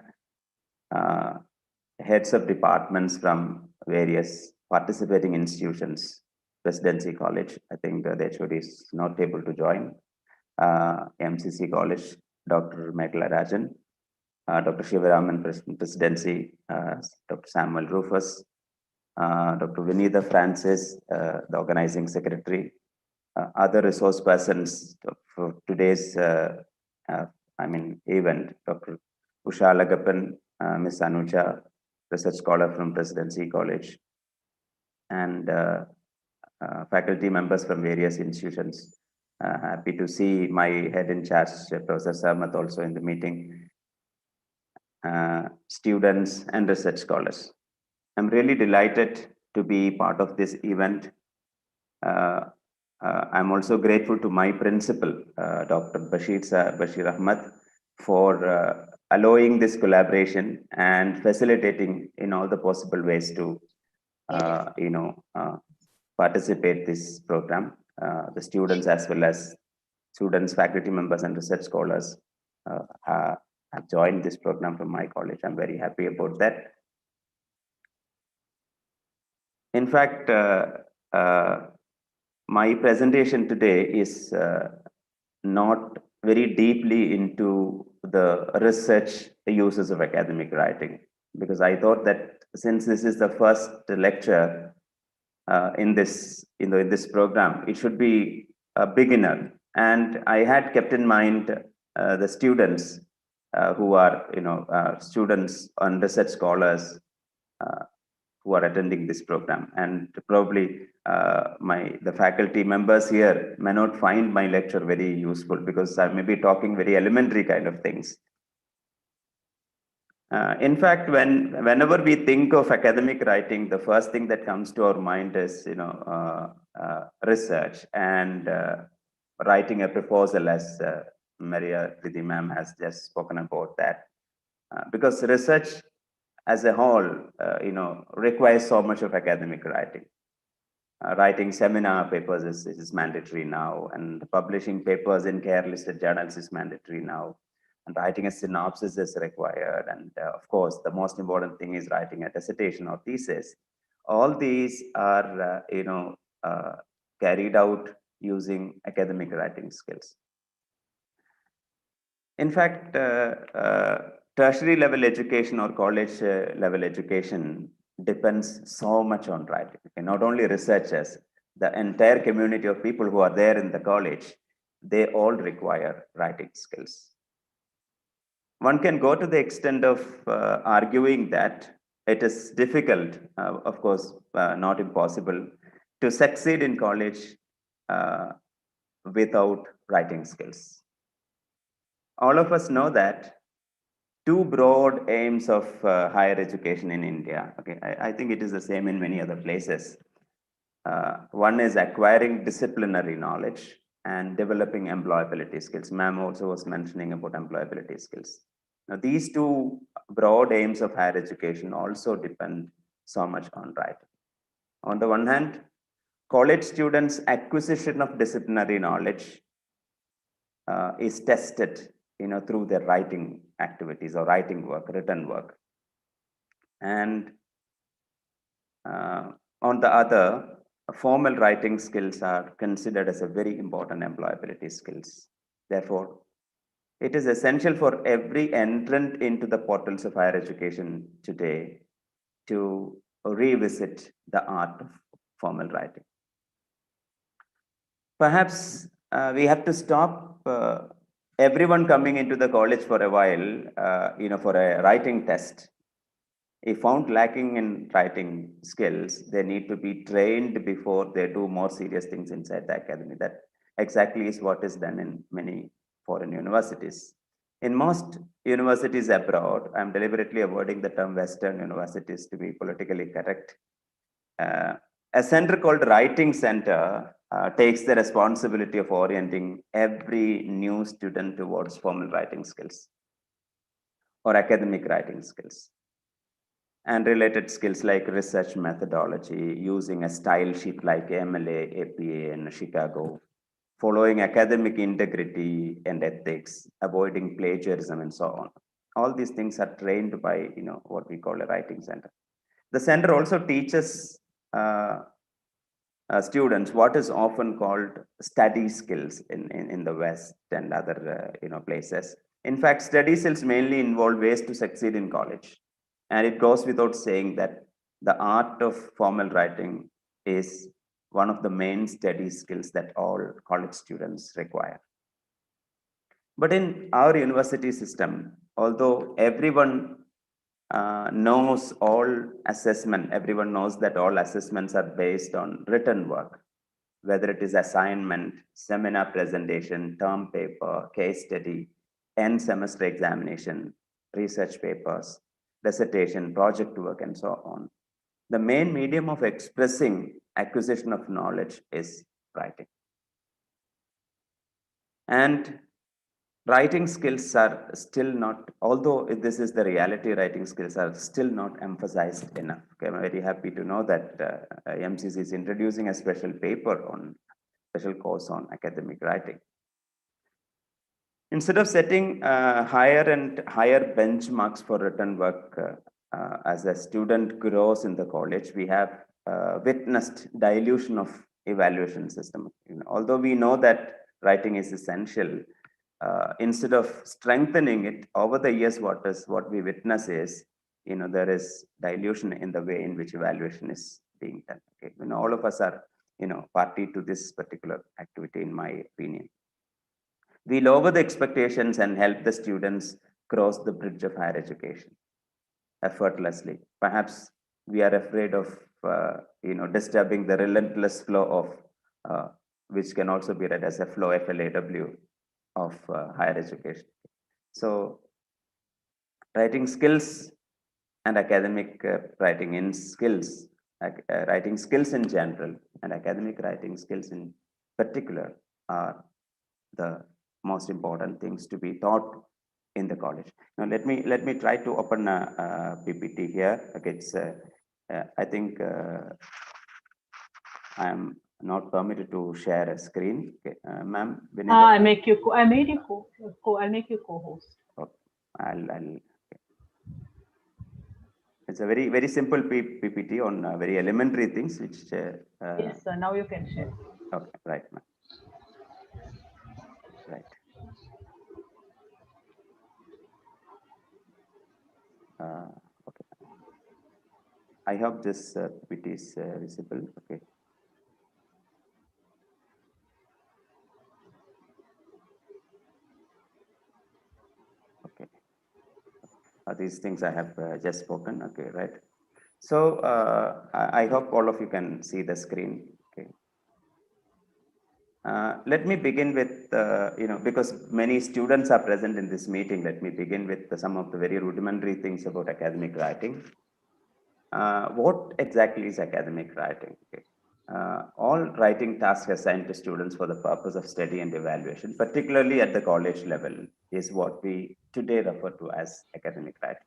Heads of departments from various participating institutions, Presidency College, I think the HOD is not able to join. MCC College, Dr. Megla Rajan, Dr. Shivaraman, Presidency, Dr. Samuel Rufus, Dr. Vinitha Francis, the organizing secretary, other resource persons for today's event, Dr. Usha Lagapan, Ms. Anuja, research scholar from Presidency College, and faculty members from various institutions. Happy to see my head in charge, Professor Sarmat, also in the meeting. Students and research scholars. I'm really delighted to be part of this event. I'm also grateful to my principal, Dr. Bashir Ahmad, for allowing this collaboration and facilitating in all the possible ways to, participate this program. The students, as well as students, faculty members, and research scholars have joined this program from my college. I'm very happy about that. In fact, my presentation today is not very deeply into the research uses of academic writing, because I thought that since this is the first lecture in this program, it should be a beginner. And I had kept in mind the students who are, students and research scholars who are attending this program. And probably the faculty members here may not find my lecture very useful, because I may be talking very elementary kind of things. In fact, whenever we think of academic writing, the first thing that comes to our mind is, research and writing a proposal, as Maria Pridi ma'am has just spoken about that. Because research as a whole, requires so much of academic writing. Writing seminar papers is mandatory now, and publishing papers in care-listed journals is mandatory now. And writing a synopsis is required. And of course, the most important thing is writing a dissertation or thesis. All these are, carried out using academic writing skills. In fact, tertiary level education or college level education depends so much on writing. Okay, not only researchers, the entire community of people who are there in the college, they all require writing skills. One can go to the extent of arguing that it is difficult, of course, not impossible, to succeed in college uh, without writing skills. All of us know that two broad aims of higher education in India. Okay, I think it is the same in many other places. One is acquiring disciplinary knowledge and developing employability skills. Ma'am also was mentioning about employability skills. Now, these two broad aims of higher education also depend so much on writing. On the one hand, college students' acquisition of disciplinary knowledge is tested, through their writing activities or writing work, written work. And on the other, formal writing skills are considered as a very important employability skills. Therefore, it is essential for every entrant into the portals of higher education today to revisit the art of formal writing. Perhaps we have to stop everyone coming into the college for a while, for a writing test. If found lacking in writing skills, they need to be trained before they do more serious things inside the academy. That exactly is what is done in many foreign universities. In most universities abroad, I'm deliberately avoiding the term Western universities to be politically correct. A center called Writing Center takes the responsibility of orienting every new student towards formal writing skills or academic writing skills and related skills like research methodology, using a style sheet like MLA, APA in Chicago, following academic integrity and ethics, avoiding plagiarism, and so on. All these things are trained by what we call a writing center. The center also teaches students what is often called study skills in the West and other places. In fact, study skills mainly involve ways to succeed in college. And it goes without saying that the art of formal writing is one of the main study skills that all college students require. But in our university system, although everyone knows all assessment, everyone knows that all assessments are based on written work, whether it is assignment, seminar presentation, term paper, case study, end semester examination, research papers, dissertation, project work, and so on. The main medium of expressing acquisition of knowledge is writing. And writing skills are still not, although this is the reality, writing skills are still not emphasized enough. Okay, I'm very happy to know that MCC is introducing a special course on academic writing. Instead of setting higher and higher benchmarks for written work as a student grows in the college, we have witnessed dilution of evaluation system. Although we know that writing is essential, instead of strengthening it over the years, what we witness is, there is dilution in the way in which evaluation is being done. Okay, all of us are, party to this particular activity, in my opinion. We lower the expectations and help the students cross the bridge of higher education effortlessly. Perhaps we are afraid of, disturbing the relentless flow of, which can also be read as a flow, FLAW, of higher education. So writing skills and academic writing skills in general and academic writing skills in particular are the most important things to be taught in the college. Now let me try to open a PPT here. Okay, it's I think I am not permitted to share a screen. Okay, ma'am. I made you co-host. Okay. I'll It's a very simple PPT on very elementary things, which. Yes, sir. Now you can share. Okay, right, ma'am. Right. Okay. I hope this bit is visible. Okay. Okay. These things I have just spoken. Okay, right. So I hope all of you can see the screen. Okay. Let me begin with, because many students are present in this meeting, let me begin with some of the very rudimentary things about academic writing. What exactly is academic writing? Okay. All writing tasks assigned to students for the purpose of study and evaluation, particularly at the college level, is what we today refer to as academic writing.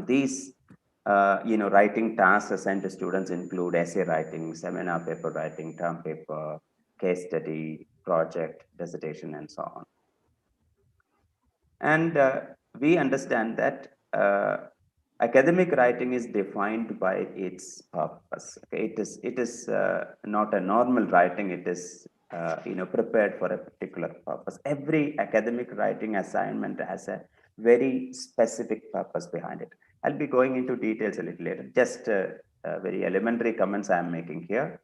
These writing tasks assigned to students include essay writing, seminar paper writing, term paper, case study, project, dissertation, and so on. And we understand that academic writing is defined by its purpose. Okay? It is not a normal writing. It is prepared for a particular purpose. Every academic writing assignment has a very specific purpose behind it. I'll be going into details a little later. Just very elementary comments I am making here.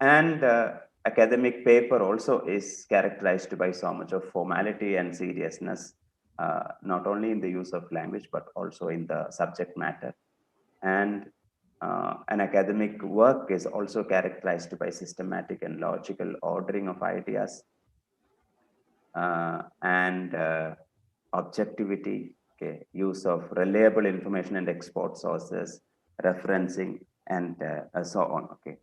And academic paper also is characterized by so much of formality and seriousness, not only in the use of language, but also in the subject matter. And an academic work is also characterized by systematic and logical ordering of ideas and objectivity, okay, use of reliable information and export sources, referencing, and so on. Okay.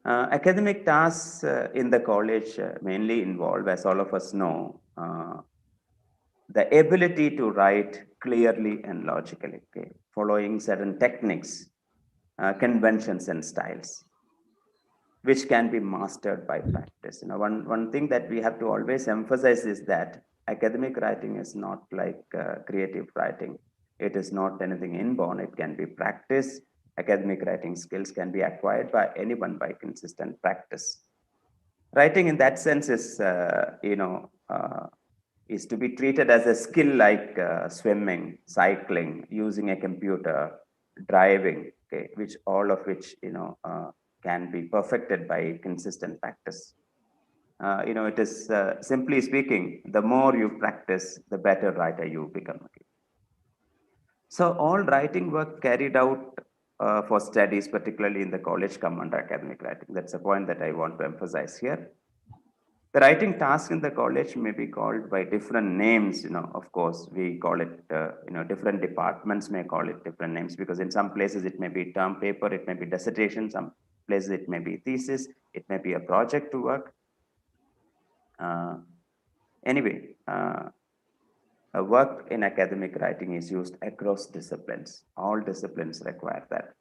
Academic tasks in the college mainly involve, as all of us know, the ability to write clearly and logically, okay, following certain techniques, conventions, and styles, which can be mastered by practice. One thing that we have to always emphasize is that academic writing is not like creative writing. It is not anything inborn. It can be practiced. Academic writing skills can be acquired by anyone by consistent practice. Writing in that sense is to be treated as a skill like swimming, cycling, using a computer, driving, okay, which all of which can be perfected by consistent practice. It is simply speaking, the more you practice, the better writer you become. Okay. So all writing work carried out for studies, particularly in the college, come under academic writing. That's a point that I want to emphasize here. The writing task in the college may be called by different names. Of course, we call it, different departments may call it different names, because in some places it may be term paper, it may be dissertation, some places it may be thesis, it may be a project to work. Anyway, a work in academic writing is used across disciplines. All disciplines require that.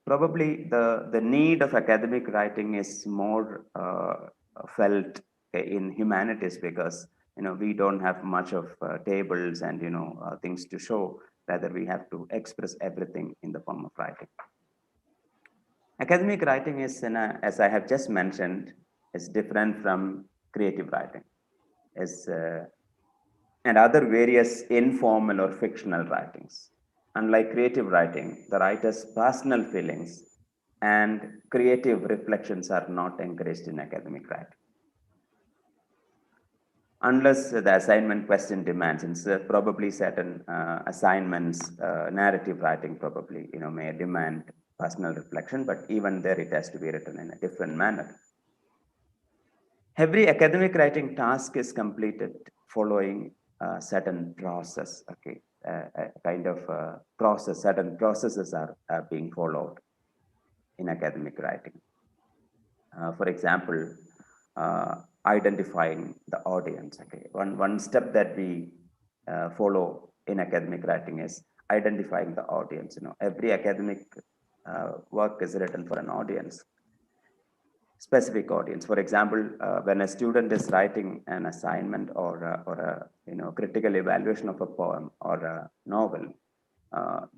Probably the need of academic writing is more felt in humanities, because we don't have much of tables and things to show. Rather, we have to express everything in the form of writing. Academic writing is, as I have just mentioned, is different from creative writing, and other various informal or fictional writings. Unlike creative writing, the writer's personal feelings and creative reflections are not encouraged in academic writing. Unless the assignment question demands, and probably certain assignments, narrative writing probably may demand personal reflection, but even there it has to be written in a different manner. Every academic writing task is completed following a certain process, okay, a kind of process, certain processes are being followed in academic writing. For example, identifying the audience, okay. One step that we follow in academic writing is identifying the audience. Every academic work is written for an audience, specific audience. For example, when a student is writing an assignment or a critical evaluation of a poem or a novel,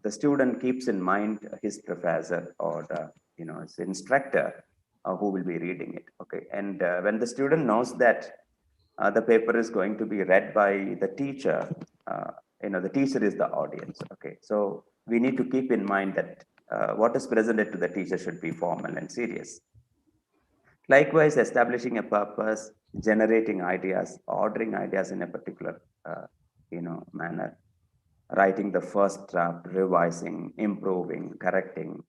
the student keeps in mind his professor or his instructor who will be reading it. Okay, and when the student knows that the paper is going to be read by the teacher, the teacher is the audience. Okay, so we need to keep in mind that what is presented to the teacher should be formal and serious. Likewise, establishing a purpose, generating ideas, ordering ideas in a particular manner, writing the first draft, revising, improving, correcting,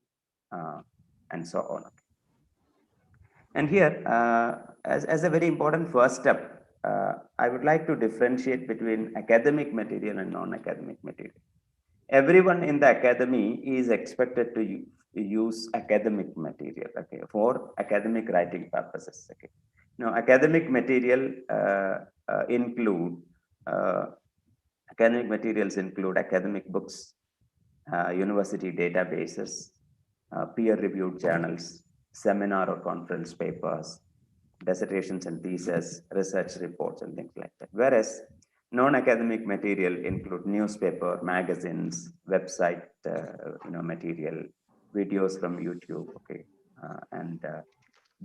and so on. And here, as a very important first step, I would like to differentiate between academic material and non-academic material. Everyone in the academy is expected to use academic material, okay, for academic writing purposes. Okay. Now, academic material include academic materials include academic books, university databases, peer-reviewed journals, seminar or conference papers, dissertations and theses, research reports, and things like that. Whereas non-academic material include newspaper, magazines, website, material, videos from YouTube, okay, and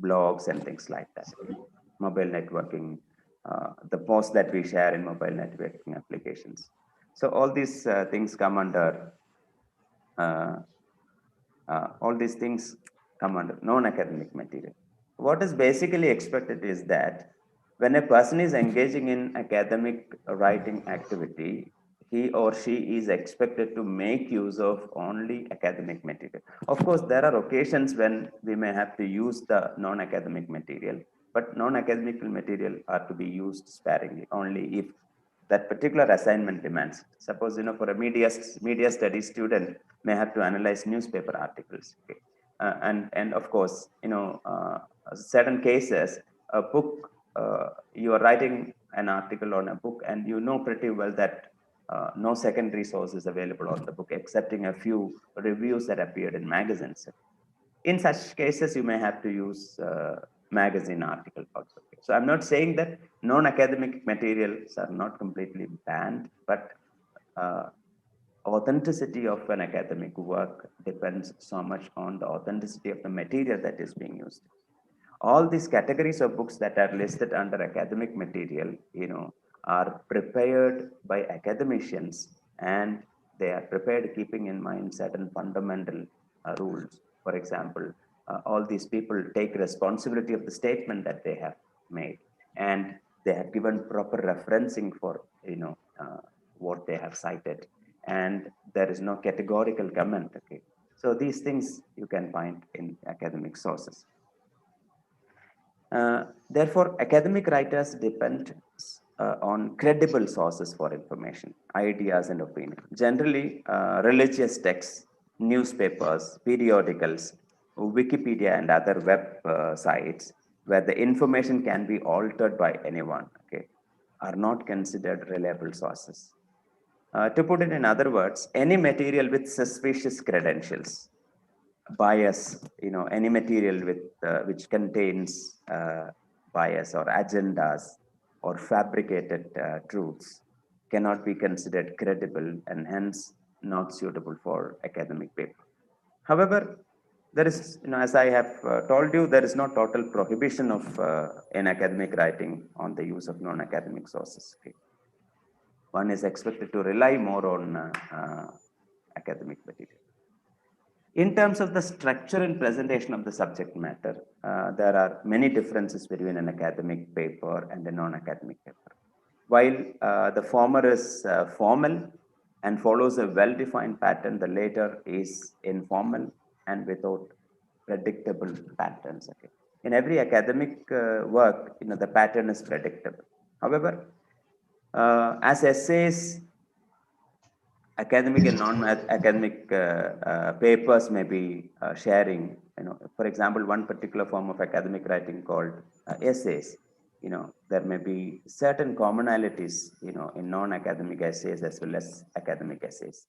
blogs and things like that. Mobile networking, the posts that we share in mobile networking applications. So all these things come under non-academic material. What is basically expected is that when a person is engaging in academic writing activity, he or she is expected to make use of only academic material. Of course, there are occasions when we may have to use the non-academic material, but non-academic material are to be used sparingly, only if that particular assignment demands. Suppose, for a media studies student may have to analyze newspaper articles. Okay. And of course, certain cases, a book, you are writing an article on a book and you know pretty well that no secondary source is available on the book, excepting a few reviews that appeared in magazines. In such cases, you may have to use magazine article also. So I'm not saying that non-academic materials are not completely banned, but authenticity of an academic work depends so much on the authenticity of the material that is being used. All these categories of books that are listed under academic material, are prepared by academicians, and they are prepared keeping in mind certain fundamental rules. For example, all these people take responsibility of the statement that they have made, and they have given proper referencing for what they have cited, and there is no categorical comment. Okay, so these things you can find in academic sources. Therefore, academic writers depend on credible sources for information, ideas, and opinion. Generally, religious texts, newspapers, periodicals, Wikipedia, and other web sites where the information can be altered by anyone, okay, are not considered reliable sources. To put it in other words, any material with suspicious credentials, bias, any material with which contains bias or agendas or fabricated truths cannot be considered credible and hence not suitable for academic paper. However, there is, as I have told you, there is no total prohibition of in academic writing on the use of non-academic sources. Okay. One is expected to rely more on academic material. In terms of the structure and presentation of the subject matter, there are many differences between an academic paper and a non-academic paper. While the former is formal and follows a well-defined pattern, the latter is informal and without predictable patterns. Okay. In every academic work, the pattern is predictable. However, as essays, academic and non-academic papers may be sharing, for example, one particular form of academic writing called essays. There may be certain commonalities, in non-academic essays as well as academic essays.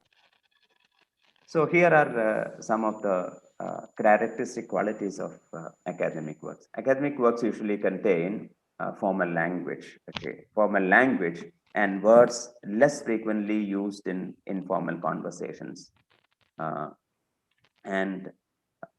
So here are some of the characteristic qualities of academic works. Academic works usually contain formal language, okay, formal language and words less frequently used in informal conversations. And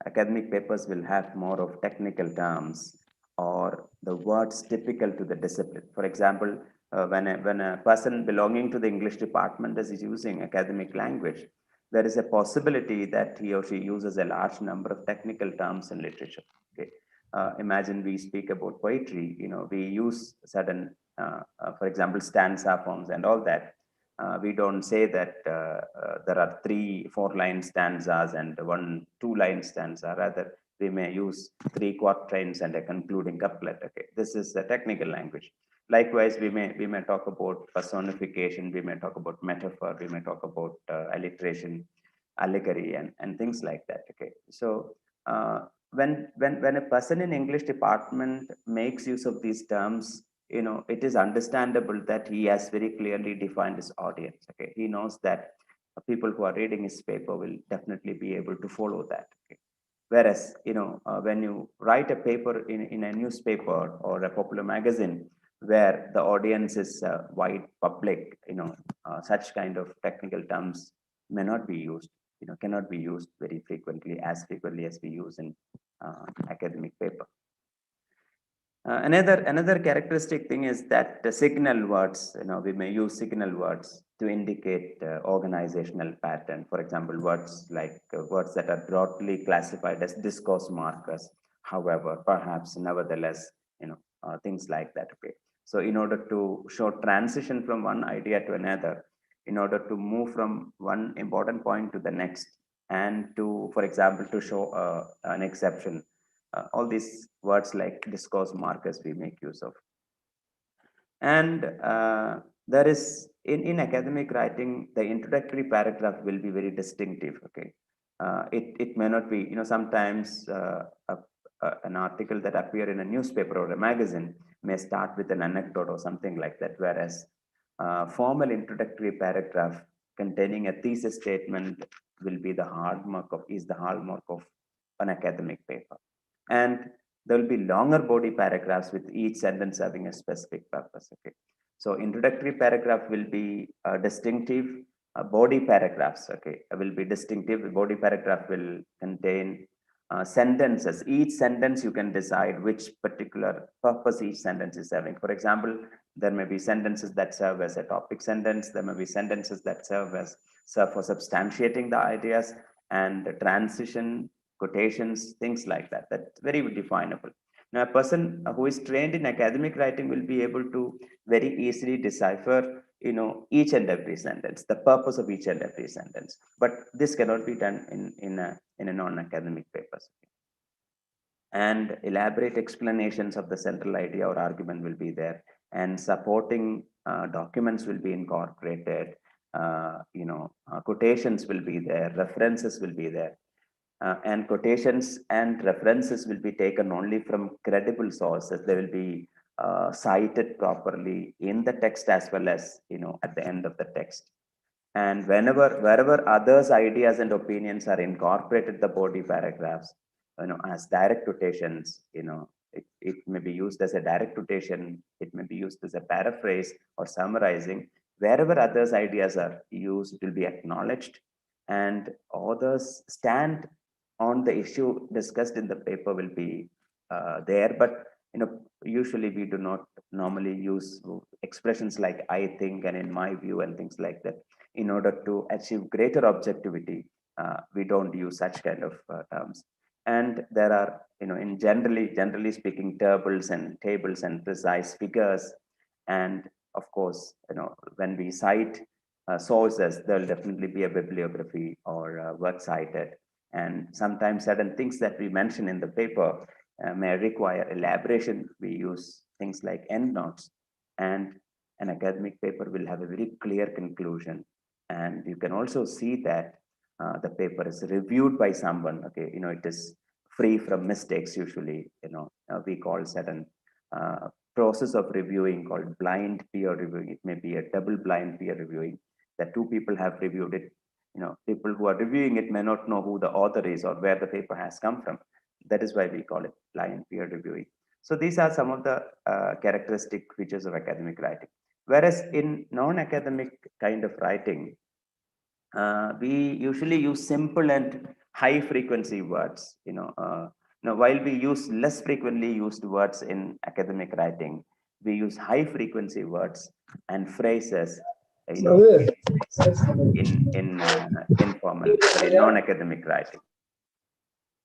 academic papers will have more of technical terms or the words typical to the discipline. For example, when a person belonging to the English department is using academic language, there is a possibility that he or she uses a large number of technical terms in literature. Okay, imagine we speak about poetry. We use certain, for example, stanza forms and all that. We don't say that there are 3-4 line stanzas and 1-2 line stanza. Rather, we may use 3 quatrains and a concluding couplet. Okay, this is the technical language. Likewise, we may talk about personification, we may talk about metaphor, we may talk about alliteration, allegory, and things like that. Okay, so when a person in English department makes use of these terms, it is understandable that he has very clearly defined his audience. Okay, he knows that people who are reading his paper will definitely be able to follow that. Okay. Whereas, when you write a paper in a newspaper or a popular magazine where the audience is wide public, such kind of technical terms may not be used, cannot be used very frequently, as frequently as we use in academic paper. Another characteristic thing is that the signal words, we may use signal words to indicate organizational pattern. For example, words like words that are broadly classified as discourse markers, however, perhaps, nevertheless, things like that. Okay. So in order to show transition from one idea to another, in order to move from one important point to the next, and to, for example, to show an exception, all these words like discourse markers we make use of. And there is, in academic writing, the introductory paragraph will be very distinctive. Okay, it may not be, sometimes an article that appear in a newspaper or a magazine may start with an anecdote or something like that, whereas formal introductory paragraph containing a thesis statement will be the hallmark of an academic paper. And there will be longer body paragraphs with each sentence having a specific purpose. Okay, so introductory paragraph will be distinctive. Body paragraphs, okay, will be distinctive. Body paragraph will contain sentences. Each sentence you can decide which particular purpose each sentence is having. For example, there may be sentences that serve as a topic sentence. There may be sentences that serve for substantiating the ideas, and transition, quotations, things like that. That's very definable. Now, a person who is trained in academic writing will be able to very easily decipher, each and every sentence, the purpose of each and every sentence. But this cannot be done in a non-academic papers. And elaborate explanations of the central idea or argument will be there, and supporting documents will be incorporated. Quotations will be there, references will be there. And quotations and references will be taken only from credible sources. They will be cited properly in the text as well as, at the end of the text. And wherever others' ideas and opinions are incorporated, the body paragraphs, as direct quotations, it may be used as a direct quotation. It may be used as a paraphrase or summarizing. Wherever others' ideas are used, it will be acknowledged, and others stand on the issue discussed in the paper will be there. But usually we do not normally use expressions like "I think" and "in my view" and things like that. In order to achieve greater objectivity, we don't use such kind of terms. And there are, in generally speaking, tables and precise figures. And of course, when we cite sources, there will definitely be a bibliography or work cited. And sometimes certain things that we mention in the paper may require elaboration. We use things like endnotes, and an academic paper will have a very clear conclusion. And you can also see that the paper is reviewed by someone. Okay, it is free from mistakes. Usually, we call certain process of reviewing called blind peer reviewing. It may be a double blind peer reviewing, that two people have reviewed it. People who are reviewing it may not know who the author is or where the paper has come from. That is why we call it blind peer reviewing. So these are some of the characteristic features of academic writing. Whereas in non-academic kind of writing, we usually use simple and high frequency words. Now, while we use less frequently used words in academic writing, we use high frequency words and phrases informal, sorry, non-academic writing.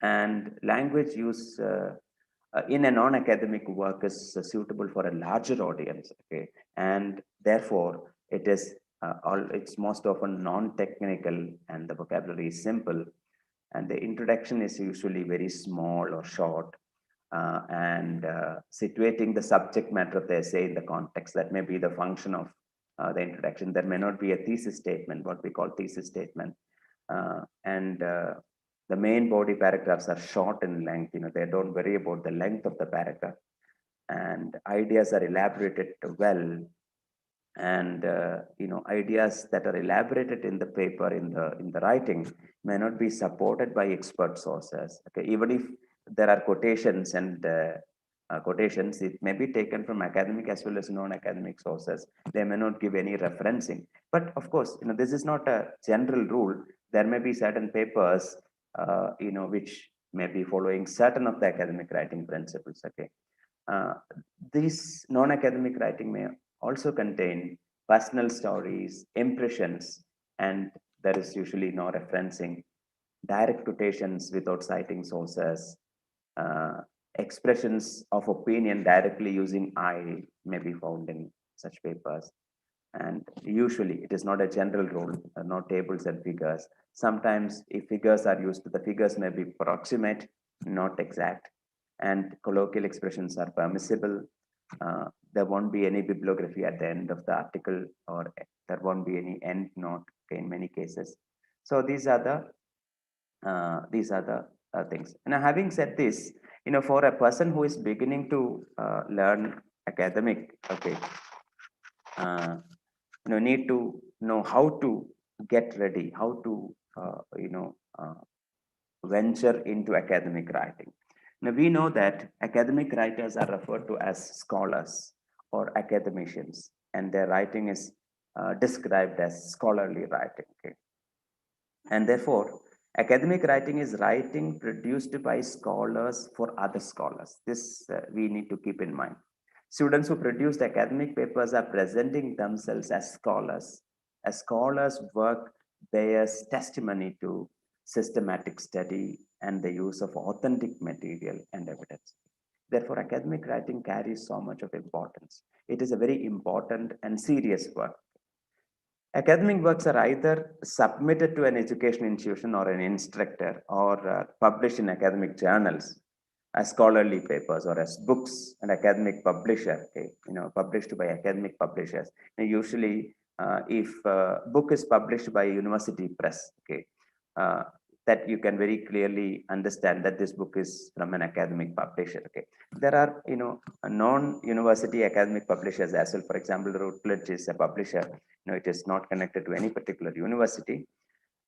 And language use in a non-academic work is suitable for a larger audience, okay, and therefore it's most often non-technical and the vocabulary is simple, and the introduction is usually very small or short, and situating the subject matter of the essay in the context. That may be the function of the introduction. There may not be a thesis statement, what we call thesis statement, and the main body paragraphs are short in length. They don't worry about the length of the paragraph, and ideas are elaborated well. And ideas that are elaborated in the paper, in the writing, may not be supported by expert sources. Okay, even if there are quotations and quotations, it may be taken from academic as well as non-academic sources. They may not give any referencing. But of course, this is not a general rule. There may be certain papers, which may be following certain of the academic writing principles. Okay, this non-academic writing may also contain personal stories, impressions, and there is usually no referencing, direct quotations without citing sources, expressions of opinion directly using I may be found in such papers. And usually it is not a general rule, no tables and figures. Sometimes if figures are used, the figures may be approximate, not exact, and colloquial expressions are permissible. There won't be any bibliography at the end of the article, or there won't be any end note in many cases. So these are the things. Now, having said this, for a person who is beginning to learn academic, okay, need to know how to get ready, how to venture into academic writing. Now, we know that academic writers are referred to as scholars or academicians, and their writing is described as scholarly writing. Okay? And therefore, academic writing is writing produced by scholars for other scholars. This we need to keep in mind. Students who produced academic papers are presenting themselves as scholars. A scholar's work bears testimony to systematic study and the use of authentic material and evidence. Therefore, academic writing carries so much of importance. It is a very important and serious work. Academic works are either submitted to an education institution or an instructor, or published in academic journals as scholarly papers or as books, an academic publisher, okay, published by academic publishers. And usually, if a book is published by a university press, okay, that you can very clearly understand that this book is from an academic publisher. Okay, there are non-university academic publishers as well. For example, Routledge is a publisher. It is not connected to any particular university.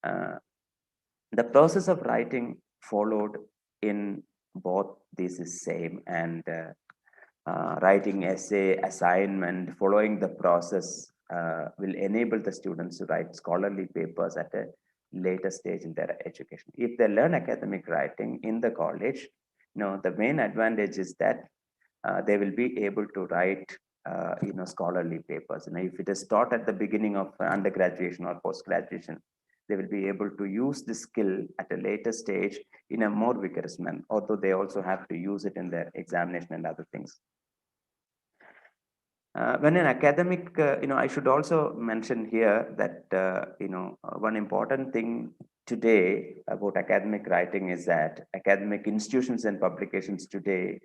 The process of writing followed in both these is same, and writing essay, assignment, following the process will enable the students to write scholarly papers at a later stage in their education. If they learn academic writing in the college, the main advantage is that they will be able to write scholarly papers. If it is taught at the beginning of undergraduation or post-graduation, they will be able to use this skill at a later stage in a more vigorous manner, although they also have to use it in their examination and other things. When an academic, I should also mention here that, one important thing today about academic writing is that academic institutions and publications today,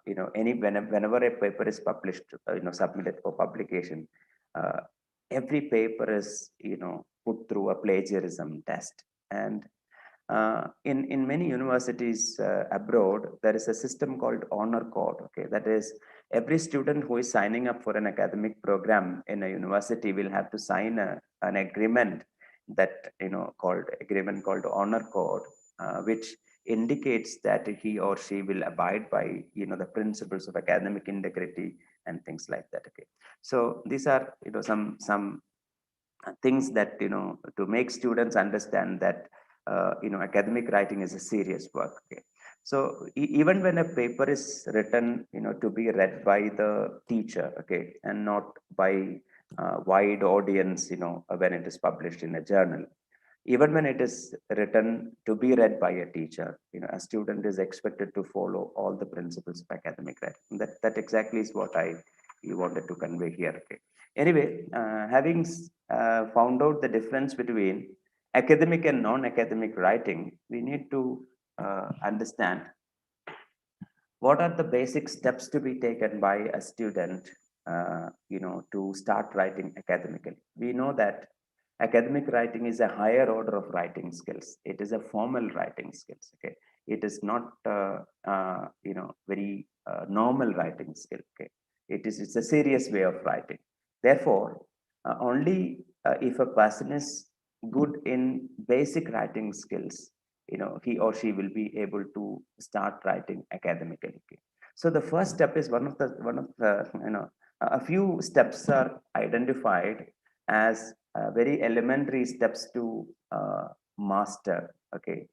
whenever a paper is published, submitted for publication, every paper is, put through a plagiarism test. And in many universities abroad, there is a system called honor code. Okay, that is, every student who is signing up for an academic program in a university will have to sign an agreement that called honor code, which indicates that he or she will abide by the principles of academic integrity and things like that. Okay, so these are some things that to make students understand that academic writing is a serious work. Okay, so even when a paper is written to be read by the teacher, okay, and not by wide audience, when it is published in a journal. Even when it is written to be read by a teacher, a student is expected to follow all the principles of academic writing. That exactly is what I wanted to convey here. Okay. Anyway, having found out the difference between academic and non-academic writing, we need to understand what are the basic steps to be taken by a student, to start writing academically. We know that academic writing is a higher order of writing skills. It is a formal writing skills. Okay, it is not very normal writing skill. Okay, it's a serious way of writing. Therefore, only if a person is good in basic writing skills, he or she will be able to start writing academically. Okay. So the first step is one of the a few steps are identified as very elementary steps to master, okay,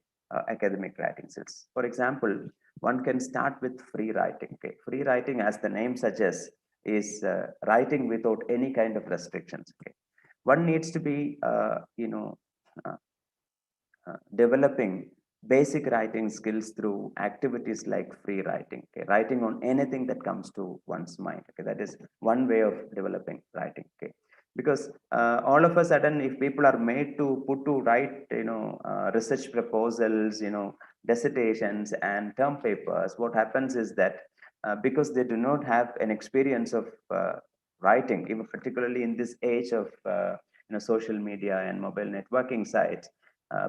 academic writing skills. For example, one can start with free writing. Okay, free writing, as the name suggests, is writing without any kind of restrictions. Okay, one needs to be uh, developing basic writing skills through activities like free writing. Okay, writing on anything that comes to one's mind. Okay, that is one way of developing writing. Okay, because all of a sudden, if people are made to put to write, research proposals, dissertations and term papers, what happens is that because they do not have an experience of writing, even particularly in this age of social media and mobile networking sites,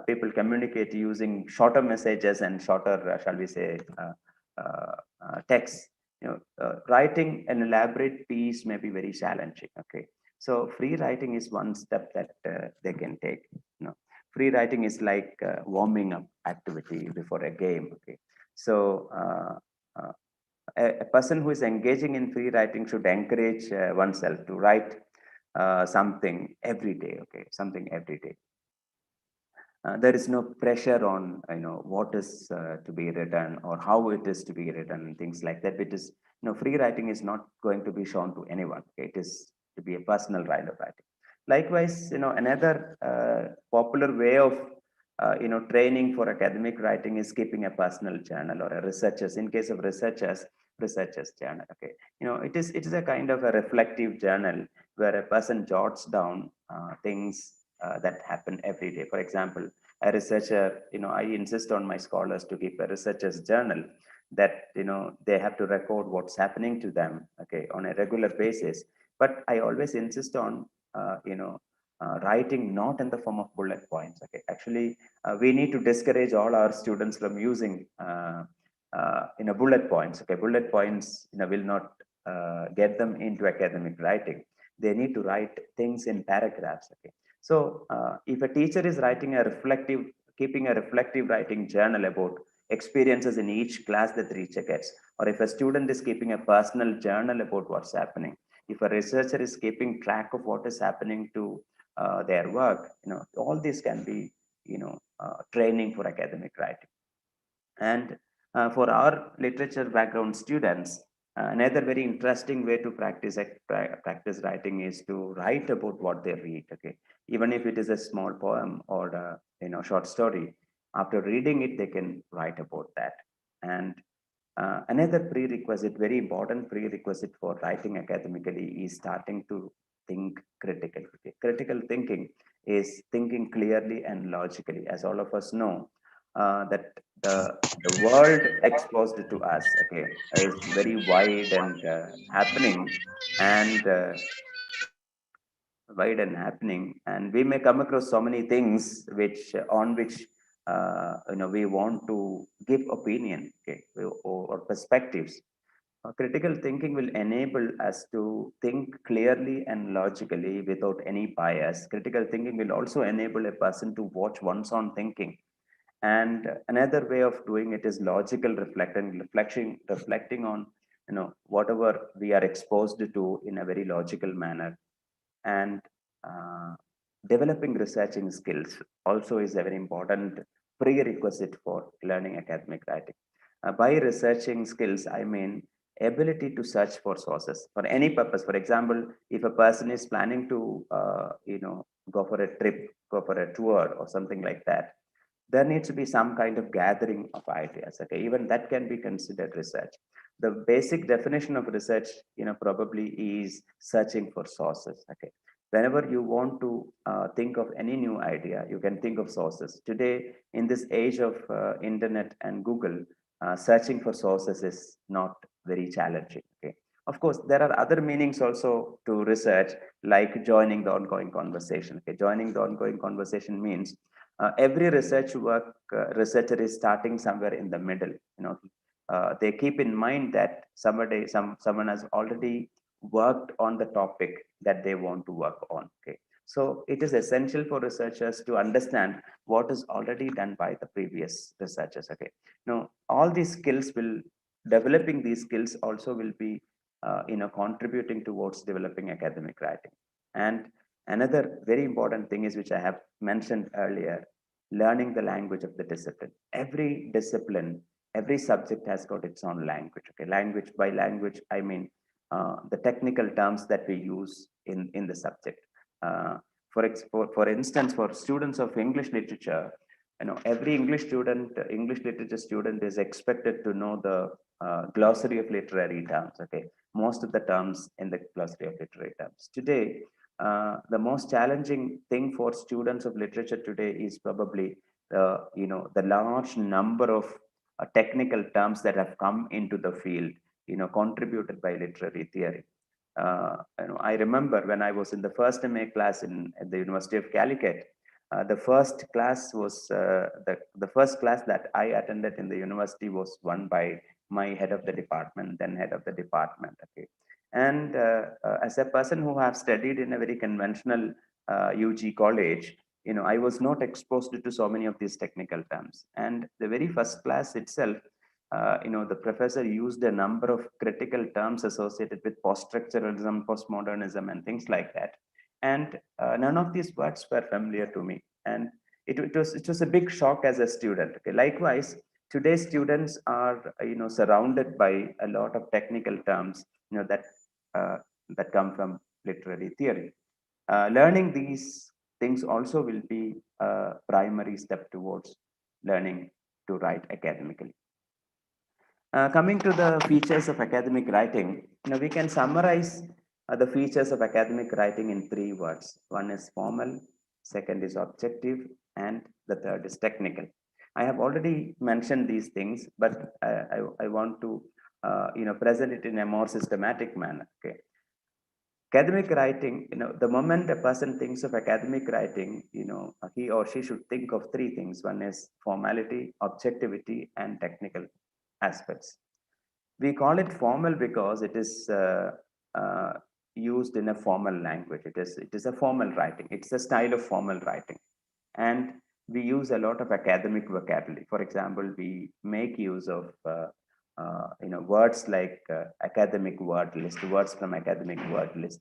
people communicate using shorter messages and shorter, shall we say, text. Writing an elaborate piece may be very challenging. Okay, so free writing is one step that they can take. Free writing is like warming up activity before a game. Okay, so a person who is engaging in free writing should encourage oneself to write something every day. Okay, something every day. There is no pressure on what is to be written or how it is to be written and things like that. Because free writing is not going to be shown to anyone. Okay? It is to be a personal kind of writing. Likewise, another popular way of training for academic writing is keeping a personal journal or a researcher's. In case of researcher's journal. Okay, it is a kind of a reflective journal where a person jots down things that happen every day. For example, a researcher, I insist on my scholars to keep a researcher's journal that, they have to record what's happening to them, okay, on a regular basis. But I always insist on, writing not in the form of bullet points. Okay, actually, we need to discourage all our students from using, bullet points. Okay, bullet points, will not get them into academic writing. They need to write things in paragraphs. Okay, so if a teacher is keeping a reflective writing journal about experiences in each class that the teacher gets, or if a student is keeping a personal journal about what's happening, if a researcher is keeping track of what is happening to their work, all this can be, training for academic writing. And for our literature background students, another very interesting way to practice writing is to write about what they read. Okay, even if it is a small poem or a short story, after reading it, they can write about that. And another prerequisite, very important prerequisite for writing academically, is starting to think critically. Okay? Critical thinking is thinking clearly and logically. As all of us know, that the world exposed to us, okay, is very wide and happening, and and we may come across so many things which we want to give opinion, okay, or perspectives. Critical thinking will enable us to think clearly and logically without any bias. Critical thinking will also enable a person to watch one's own thinking. And another way of doing it is logical reflecting on whatever we are exposed to in a very logical manner. And uh, developing researching skills also is a very important prerequisite for learning academic writing. By researching skills, I mean ability to search for sources for any purpose. For example, if a person is planning to, go for a trip, go for a tour or something like that, there needs to be some kind of gathering of ideas. Okay, even that can be considered research. The basic definition of research, probably is searching for sources. Okay, whenever you want to think of any new idea, you can think of sources. Today, in this age of internet and Google, searching for sources is not very challenging. Okay, of course, there are other meanings also to research, like joining the ongoing conversation. Okay, joining the ongoing conversation means every research work researcher is starting somewhere in the middle. They keep in mind that someone has already worked on the topic that they want to work on. Okay, so it is essential for researchers to understand what is already done by the previous researchers. Okay, now all these skills will developing these skills also will be contributing towards developing academic writing. And another very important thing is, which I have mentioned earlier, learning the language of the discipline. Every discipline, every subject has got its own language. Okay, language, by language I mean the technical terms that we use in the subject. For instance, for students of English literature, every English literature student is expected to know the glossary of literary terms. Okay, most of the terms in the glossary of literary terms. Today, the most challenging thing for students of literature today is probably the large number of technical terms that have come into the field, contributed by literary theory. I remember when I was in the first MA class at the University of Calicut, the first class was the first class that I attended in the university was won by my head of the department, then head of the department. Okay, and as a person who have studied in a very conventional UG college, I was not exposed to so many of these technical terms. And the very first class itself, the professor used a number of critical terms associated with post-structuralism, postmodernism, and things like that. And none of these words were familiar to me. And it was a big shock as a student. Okay, likewise, today's students are surrounded by a lot of technical terms uh, that come from literary theory. Learning these things also will be a primary step towards learning to write academically. Coming to the features of academic writing, we can summarize the features of academic writing in three words. One is formal, second is objective, and the third is technical. I have already mentioned these things, but I want to present it in a more systematic manner. Okay. Academic writing, the moment a person thinks of academic writing, he or she should think of three things. One is formality, objectivity, and technical aspects. We call it formal because it is used in a formal language. It is a formal writing. It's a style of formal writing, and we use a lot of academic vocabulary. For example, we make use of words like academic word list, words from academic word list,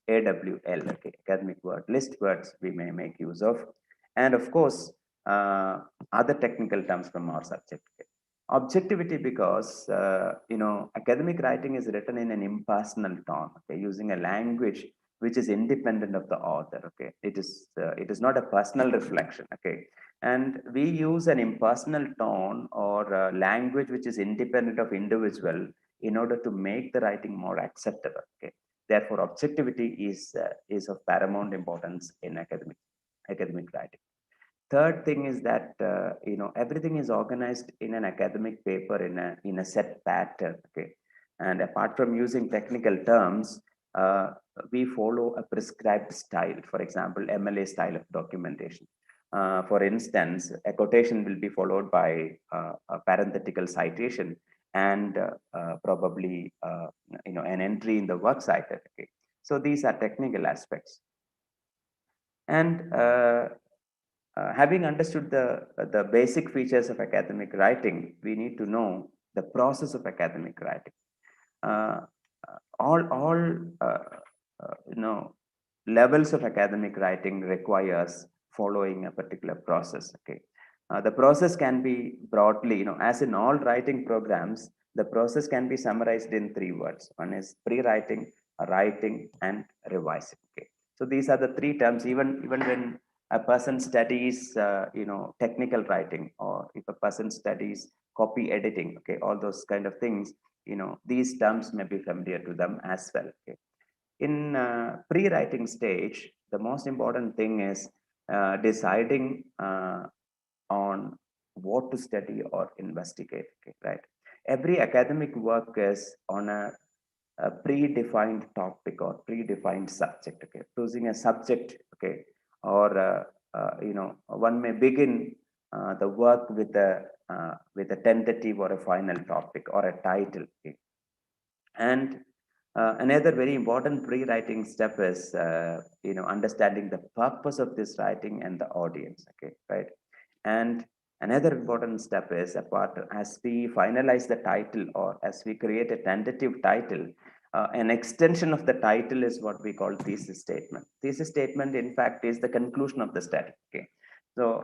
AWL, okay, academic word list words we may make use of, and of course other technical terms from our subject. Okay. Objectivity because academic writing is written in an impersonal tone, okay, using a language which is independent of the author. Okay, it is not a personal reflection. Okay, and we use an impersonal tone or language which is independent of individual in order to make the writing more acceptable. Okay, therefore objectivity is of paramount importance in academic writing. Third thing is that everything is organized in an academic paper in a set pattern. Okay, and apart from using technical terms, we follow a prescribed style. For example, MLA style of documentation. For instance, a quotation will be followed by a parenthetical citation and probably an entry in the works cited. Okay, so these are technical aspects. And having understood the basic features of academic writing, we need to know the process of academic writing. Uh, all levels of academic writing requires following a particular process. Okay, The process can be broadly, as in all writing programs, the process can be summarized in 3 words. One is pre-writing, writing, and revising. Okay. So these are the 3 terms. Even when a person studies, technical writing, or if a person studies copy editing, okay, all those kind of things, these terms may be familiar to them as well. Okay. In pre-writing stage, the most important thing is deciding on what to study or investigate. Okay, right? Every academic work is on a predefined topic or predefined subject. Okay, choosing a subject. Okay, or one may begin the work with a tentative or a final topic or a title. Okay? And another very important pre-writing step is, understanding the purpose of this writing and the audience. Okay, right? And another important step is, apart as we finalize the title or as we create a tentative title, an extension of the title is what we call thesis statement. Thesis statement, in fact, is the conclusion of the study. Okay, so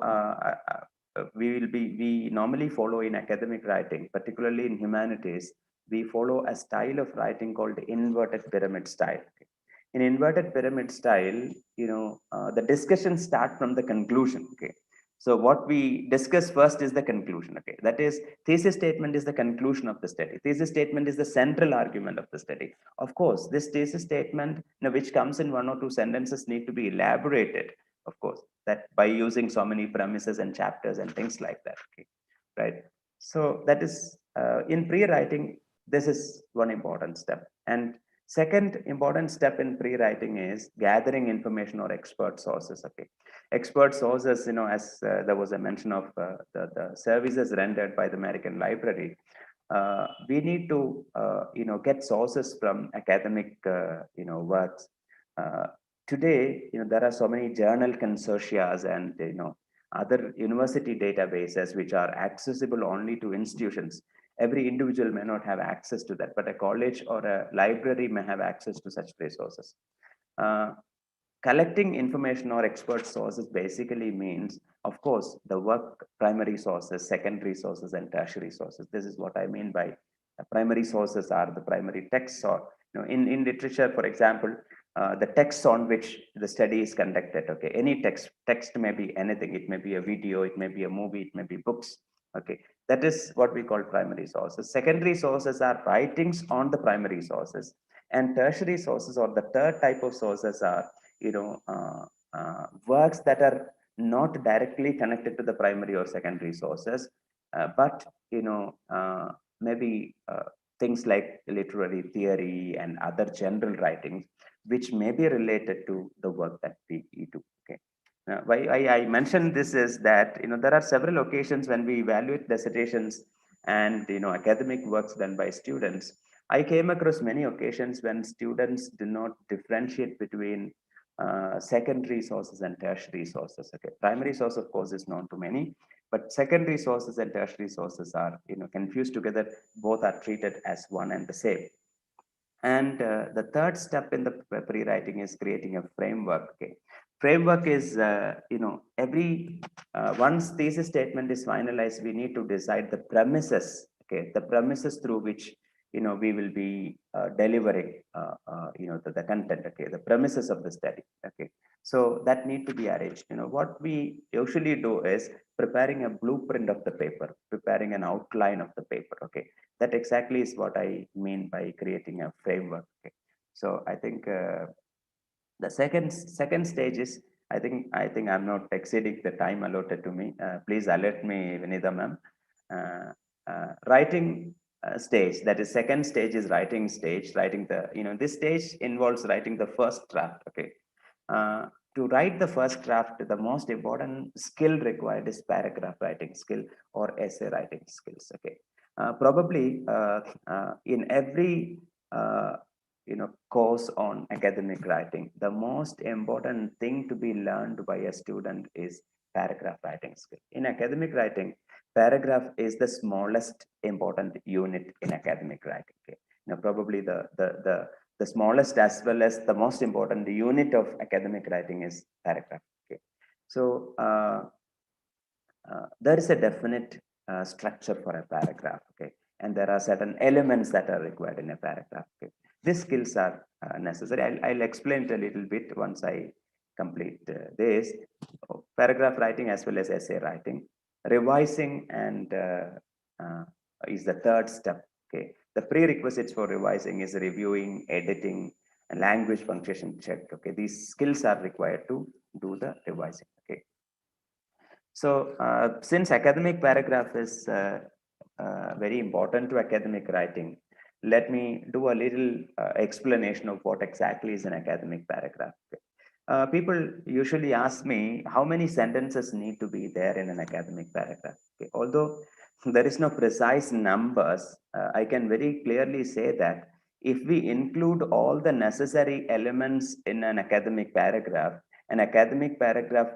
we normally follow in academic writing, particularly in humanities, we follow a style of writing called inverted pyramid style. Okay. In inverted pyramid style, the discussion start from the conclusion. Okay. So what we discuss first is the conclusion. Okay. That is, thesis statement is the conclusion of the study. Thesis statement is the central argument of the study. Of course, this thesis statement, which comes in 1 or 2 sentences, need to be elaborated, of course, that by using so many premises and chapters and things like that. Okay. Right. So that is in pre-writing, this is one important step. And second important step in pre-writing is gathering information or expert sources. Okay, expert sources, as there was a mention of the services rendered by the American Library, we need to get sources from academic works. Today, there are so many journal consortia and other university databases which are accessible only to institutions. Every individual may not have access to that, but a college or a library may have access to such resources. Collecting information or expert sources basically means, of course, the work primary sources, secondary sources, and tertiary sources. This is what I mean by primary sources are the primary texts, or in literature, for example, the texts on which the study is conducted. Okay, any text may be anything. It may be a video, it may be a movie, it may be books. Okay, that is what we call primary sources. Secondary sources are writings on the primary sources, and tertiary sources, or the third type of sources, are works that are not directly connected to the primary or secondary sources, but maybe things like literary theory and other general writings, which may be related to the work that we do. Okay. Why I mentioned this is that there are several occasions when we evaluate dissertations and academic works done by students. I came across many occasions when students do not differentiate between secondary sources and tertiary sources. Okay, primary source, of course, is known to many, but secondary sources and tertiary sources are confused together. Both are treated as one and the same. And the third step in the pre-writing is creating a framework. Okay, framework is every once thesis statement is finalized, we need to decide the premises. Okay, the premises through which we will be delivering the content. Okay, the premises of the study. Okay, so that need to be arranged. What we usually do is preparing a blueprint of the paper, preparing an outline of the paper. Okay, that exactly is what I mean by creating a framework. Okay. So I think the second stage is, I think I'm not exceeding the time allotted to me. Please alert me, Vinitha ma'am. Writing stage, that is second stage, is writing stage. Writing the this stage involves writing the first draft. Okay. To write the first draft, the most important skill required is paragraph writing skill or essay writing skills. Okay. Probably in every course on academic writing, the most important thing to be learned by a student is paragraph writing skill. In academic writing, paragraph is the smallest important unit in academic writing. Okay. Probably the smallest as well as the most important unit of academic writing is paragraph. Okay. So there is a definite structure for a paragraph, okay? And there are certain elements that are required in a paragraph, okay? These skills are necessary. I'll explain it a little bit once I complete this. Paragraph writing as well as essay writing. Revising and is the third step, okay? The prerequisites for revising is reviewing, editing, and language punctuation check, okay? These skills are required to do the revising, okay? So since academic paragraph is very important to academic writing, let me do a little explanation of what exactly is an academic paragraph. People usually ask me how many sentences need to be there in an academic paragraph. Okay. Although there is no precise numbers, I can very clearly say that if we include all the necessary elements in an academic paragraph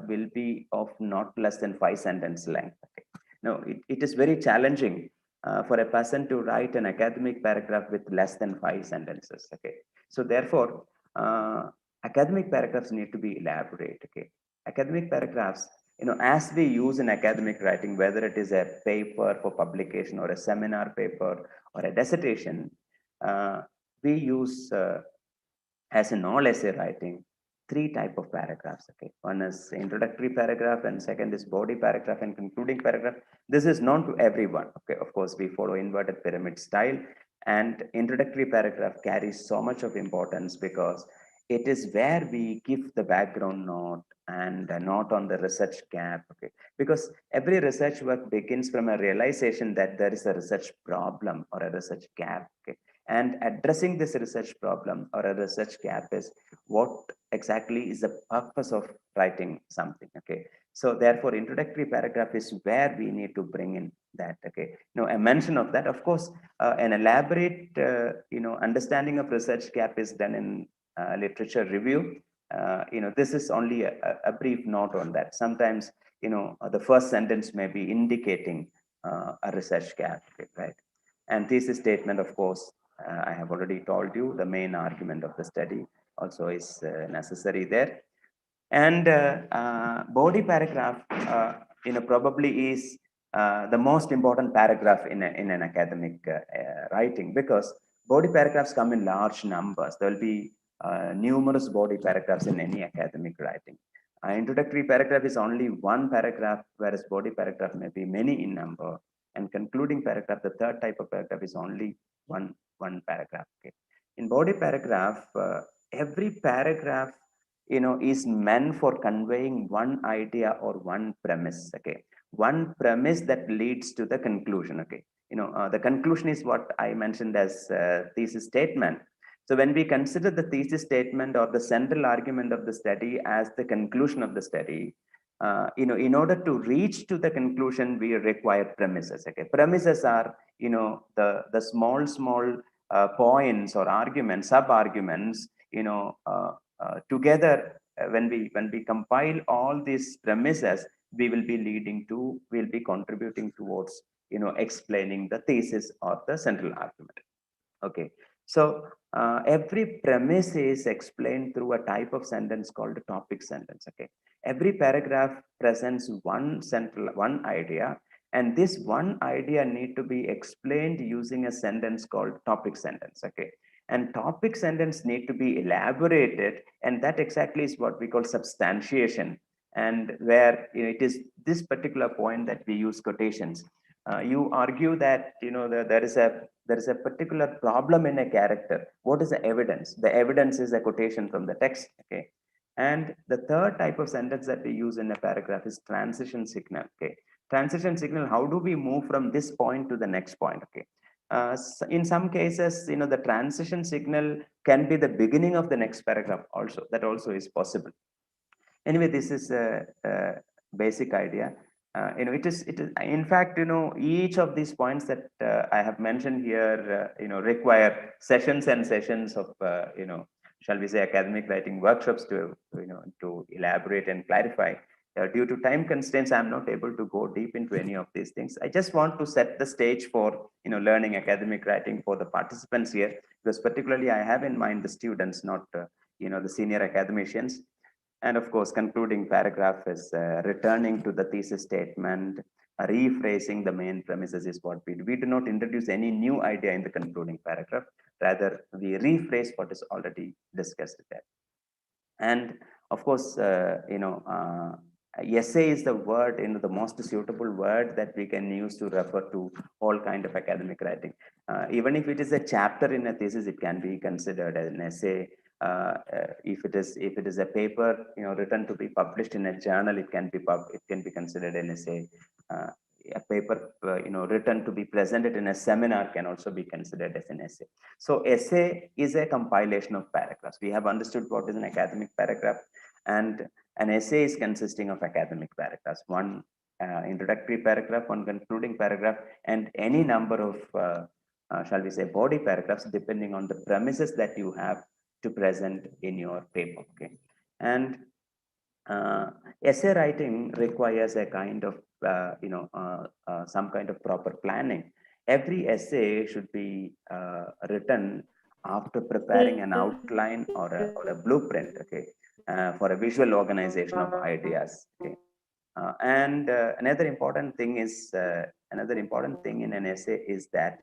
will be of not less than 5 sentence length. Okay. No, it is very challenging for a person to write an academic paragraph with less than 5 sentences. Okay, so therefore, academic paragraphs need to be elaborate. Okay, academic paragraphs, as we use in academic writing, whether it is a paper for publication or a seminar paper or a dissertation, we use as in all essay writing, 3 types of paragraphs. Okay, one is introductory paragraph, and second is body paragraph and concluding paragraph. This is known to everyone. Okay, of course, we follow inverted pyramid style, and introductory paragraph carries so much of importance because it is where we give the background note and a note on the research gap. Okay, because every research work begins from a realization that there is a research problem or a research gap. Okay, and addressing this research problem or a research gap is what exactly is the purpose of writing something. Okay, so therefore introductory paragraph is where we need to bring in that. Okay, a mention of that. Of course, an elaborate understanding of research gap is done in literature review. This is only a brief note on that. Sometimes the first sentence may be indicating a research gap, right? And thesis statement, of course, I have already told you the main argument of the study also is necessary there. And body paragraph, probably is the most important paragraph in an academic writing, because body paragraphs come in large numbers. There will be numerous body paragraphs in any academic writing. Introductory paragraph is only one paragraph, whereas body paragraph may be many in number. And concluding paragraph, the third type of paragraph, is only one paragraph. Okay. In body paragraph, every paragraph is meant for conveying one idea or one premise. Okay, one premise that leads to the conclusion. Okay, the conclusion is what I mentioned as thesis statement. So when we consider the thesis statement or the central argument of the study as the conclusion of the study, in order to reach to the conclusion, we require premises. Okay, premises are the small points or arguments, sub arguments. Together, when we compile all these premises, we'll be contributing towards explaining the thesis or the central argument. Okay, so every premise is explained through a type of sentence called a topic sentence. Okay, every paragraph presents one idea, and this one idea need to be explained using a sentence called topic sentence. Okay, and topic sentence need to be elaborated, and that exactly is what we call substantiation, and where it is this particular point that we use quotations. You argue that there is a particular problem in a character. What is the evidence? The evidence is a quotation from the text. Okay, and the third type of sentence that we use in a paragraph is transition signal. Okay, transition signal. How do we move from this point to the next point? Okay, in some cases, the transition signal can be the beginning of the next paragraph. Also, that also is possible. Anyway, this is a basic idea. It is in fact, each of these points that I have mentioned here, require sessions and sessions of, shall we say, academic writing workshops to elaborate and clarify. Due to time constraints, I'm not able to go deep into any of these things. I just want to set the stage for learning academic writing for the participants here, because particularly I have in mind the students, not the senior academicians. And of course, concluding paragraph is returning to the thesis statement, rephrasing the main premises is what we do. We do not introduce any new idea in the concluding paragraph. Rather, we rephrase what is already discussed there. And of course, essay is the word, the most suitable word that we can use to refer to all kind of academic writing. Even if it is a chapter in a thesis, it can be considered as an essay. If it is a paper, written to be published in a journal, it can be considered an essay. A paper, written to be presented in a seminar can also be considered as an essay. So essay is a compilation of paragraphs. We have understood what is an academic paragraph, and an essay is consisting of academic paragraphs. One introductory paragraph, one concluding paragraph, and any number of, shall we say, body paragraphs, depending on the premises that you have to present in your paper. Okay, and essay writing requires a kind of, some kind of proper planning. Every essay should be written after preparing an outline or a blueprint, okay, for a visual organization of ideas. Okay, and another important thing in an essay is that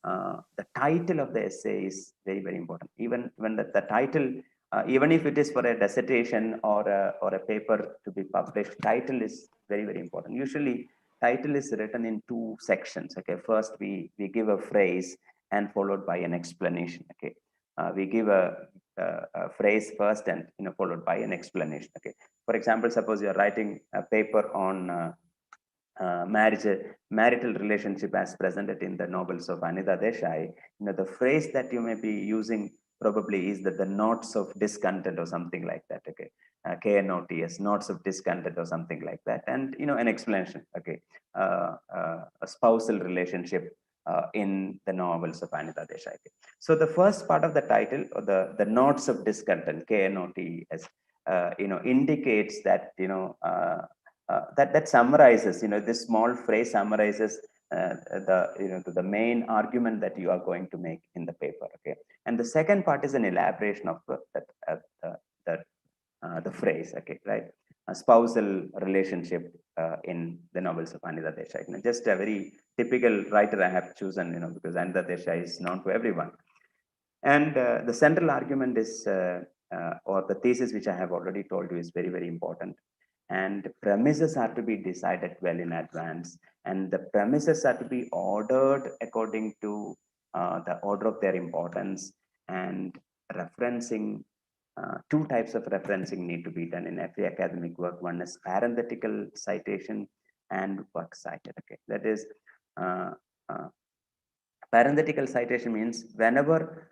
the title of the essay is very, very important. Even when the title, even if it is for a dissertation or a paper to be published, title is very, very important. Usually, title is written in two sections. Okay, first we give a phrase and followed by an explanation. Okay, we give a phrase first and followed by an explanation. Okay, for example, suppose you are writing a paper on marital relationship as presented in the novels of Anita Desai. The phrase that you may be using probably is that the knots of discontent or something like that. Okay, KNOTS, knots of discontent or something like that, and an explanation. Okay, a spousal relationship in the novels of Anita Desai. Okay. So the first part of the title, or the knots of discontent, KNOTS, indicates that that summarizes, this small phrase summarizes the main argument that you are going to make in the paper. Okay, and the second part is an elaboration of the phrase. Okay, right? A spousal relationship in the novels of Anita Desai. Just a very typical writer I have chosen, because Anita Desai is known to everyone. And the central argument is, or the thesis which I have already told you, is very, very important. And premises are to be decided well in advance, and the premises are to be ordered according to the order of their importance. And referencing, two types of referencing need to be done in every academic work. One is parenthetical citation and works cited. Okay, that is, parenthetical citation means whenever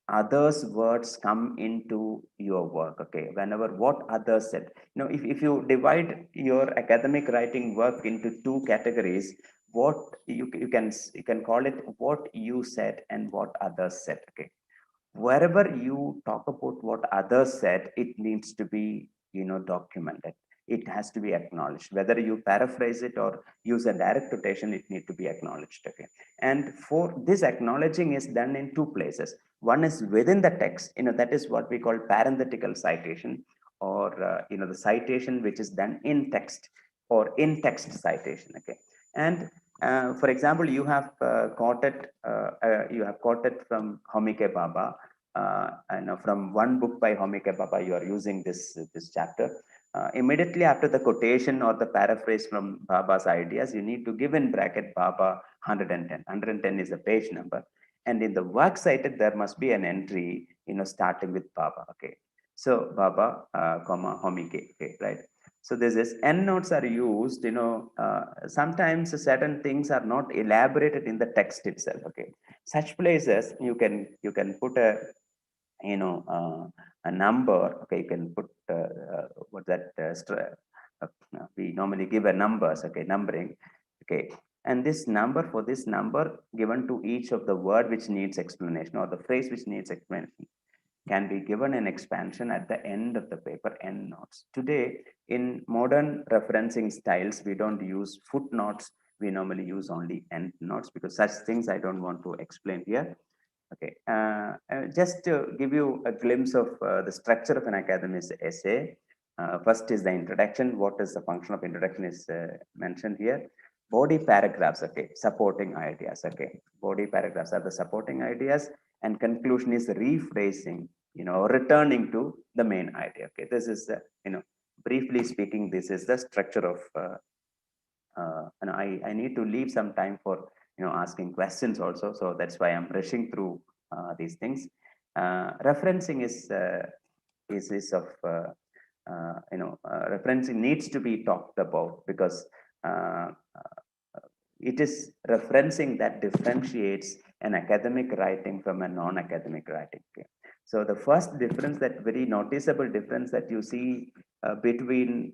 others words come into your work. Okay, whenever what others said, if you divide your academic writing work into two categories, what you can call it what you said and what others said. Okay, wherever you talk about what others said, it needs to be documented. It has to be acknowledged. Whether you paraphrase it or use a direct quotation, it needs to be acknowledged. Okay, and for this, acknowledging is done in two places. One is within the text, that is what we call parenthetical citation, or the citation which is done in text, or in text citation. Okay, and for example, you have quoted from Homike Baba, from one book by Homike Baba. You are using this chapter. Immediately after the quotation or the paraphrase from Baba's ideas, you need to give in bracket Baba 110. 110 is the page number, and in the work cited there must be an entry, starting with Baba. Okay, so Baba, comma Homike. Okay, right. So this is end notes are used. Sometimes certain things are not elaborated in the text itself. Okay, such places you can put a number. Okay, you can put what that we normally give a numbers. Okay, numbering. Okay, and this number, for this number given to each of the word which needs explanation, or the phrase which needs explanation, can be given an expansion at the end of the paper, end notes. Today, in modern referencing styles, we don't use footnotes. We normally use only end notes, because such things I don't want to explain here. Okay, just to give you a glimpse of the structure of an academic essay. First is the introduction. What is the function of introduction is mentioned here. Body paragraphs, okay, supporting ideas, okay. Body paragraphs are the supporting ideas, and conclusion is rephrasing, returning to the main idea. Okay, this is, briefly speaking, this is the structure of and I need to leave some time for asking questions also, so that's why I'm rushing through these things. Referencing is of referencing needs to be talked about, because uh, it is referencing that differentiates an academic writing from a non-academic writing. Okay? So the first difference, that very noticeable difference that you see between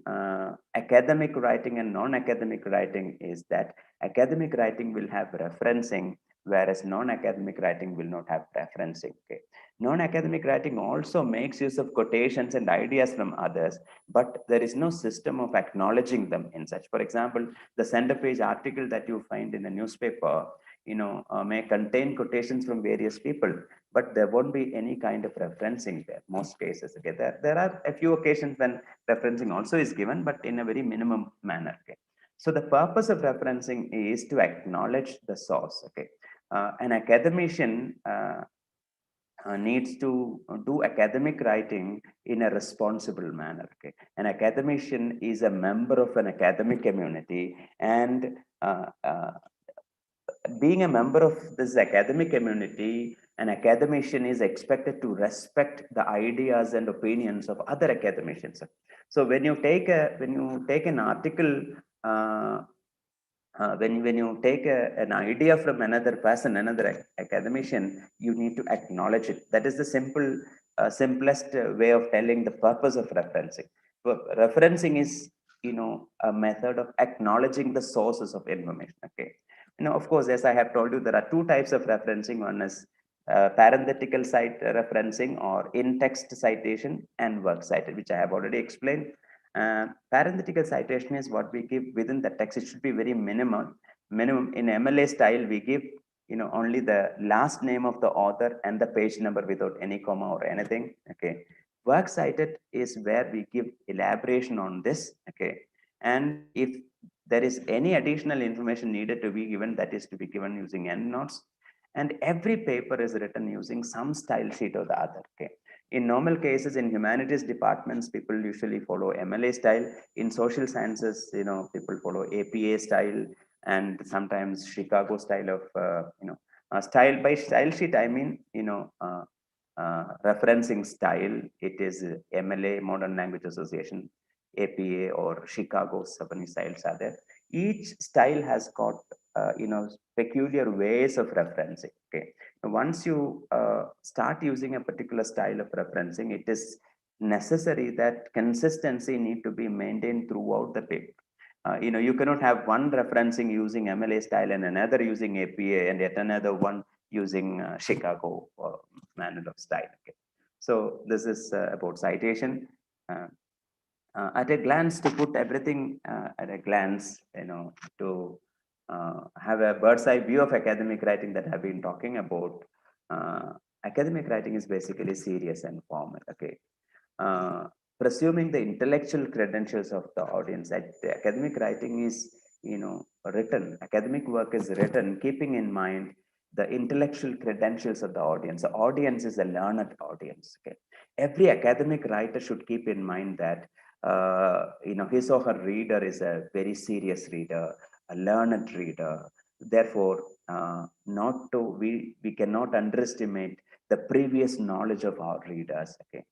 academic writing and non-academic writing, is that academic writing will have referencing, whereas non-academic writing will not have referencing. Okay? Non-academic writing also makes use of quotations and ideas from others, but there is no system of acknowledging them in such. For example, the center page article that you find in a newspaper, may contain quotations from various people, but there won't be any kind of referencing there, most cases. Okay, there are a few occasions when referencing also is given, but in a very minimum manner. Okay, so the purpose of referencing is to acknowledge the source. Okay, an academician needs to do academic writing in a responsible manner. Okay, an academician is a member of an academic community, and being a member of this academic community, an academician is expected to respect the ideas and opinions of other academicians. So when you take an article, uh, when you take an idea from another person, another academician, you need to acknowledge it. That is the simplest way of telling the purpose of referencing. So referencing is, a method of acknowledging the sources of information. Okay, of course, as I have told you, there are two types of referencing. One is parenthetical cite referencing, or in-text citation, and work cited, which I have already explained. Parenthetical citation is what we give within the text. It should be very minimum. In MLA style, we give only the last name of the author and the page number without any comma or anything. Okay, work cited is where we give elaboration on this. Okay, and if there is any additional information needed to be given, that is to be given using endnotes. And every paper is written using some style sheet or the other. Okay, in normal cases, in humanities departments, people usually follow MLA style. In social sciences, people follow APA style, and sometimes Chicago style of, style. By style sheet, I mean, referencing style. It is MLA, Modern Language Association, APA, or Chicago. Seven styles are there. Each style has got, peculiar ways of referencing. Okay, once you start using a particular style of referencing, it is necessary that consistency need to be maintained throughout the paper. You cannot have one referencing using MLA style and another using APA and yet another one using Chicago manner of style. Okay. So this is about citation. At a glance, to put everything at a glance, to have a bird's eye view of academic writing that I've been talking about. Academic writing is basically serious and formal. Okay, uh, presuming the intellectual credentials of the audience. That the academic writing is, written. Academic work is written keeping in mind the intellectual credentials of the audience. The audience is a learned audience. Okay, every academic writer should keep in mind that his or her reader is a very serious reader, a learned reader. Therefore, not to we cannot underestimate the previous knowledge of our readers. Okay,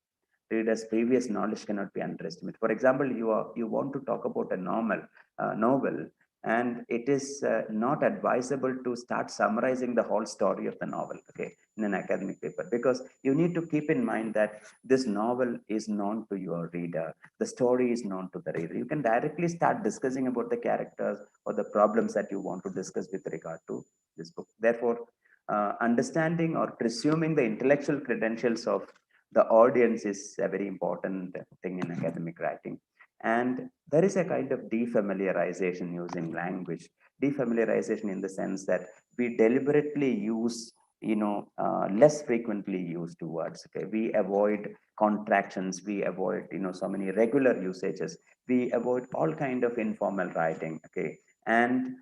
readers' previous knowledge cannot be underestimated. For example, you want to talk about a novel, and it is not advisable to start summarizing the whole story of the novel. Okay, in an academic paper, because you need to keep in mind that this novel is known to your reader, the story is known to the reader. You can directly start discussing about the characters or the problems that you want to discuss with regard to this book. Therefore, understanding or presuming the intellectual credentials of the audience is a very important thing in academic writing. And there is a kind of defamiliarization using language. Defamiliarization in the sense that we deliberately use less frequently used words. Okay, we avoid contractions, we avoid so many regular usages, we avoid all kind of informal writing. Okay, and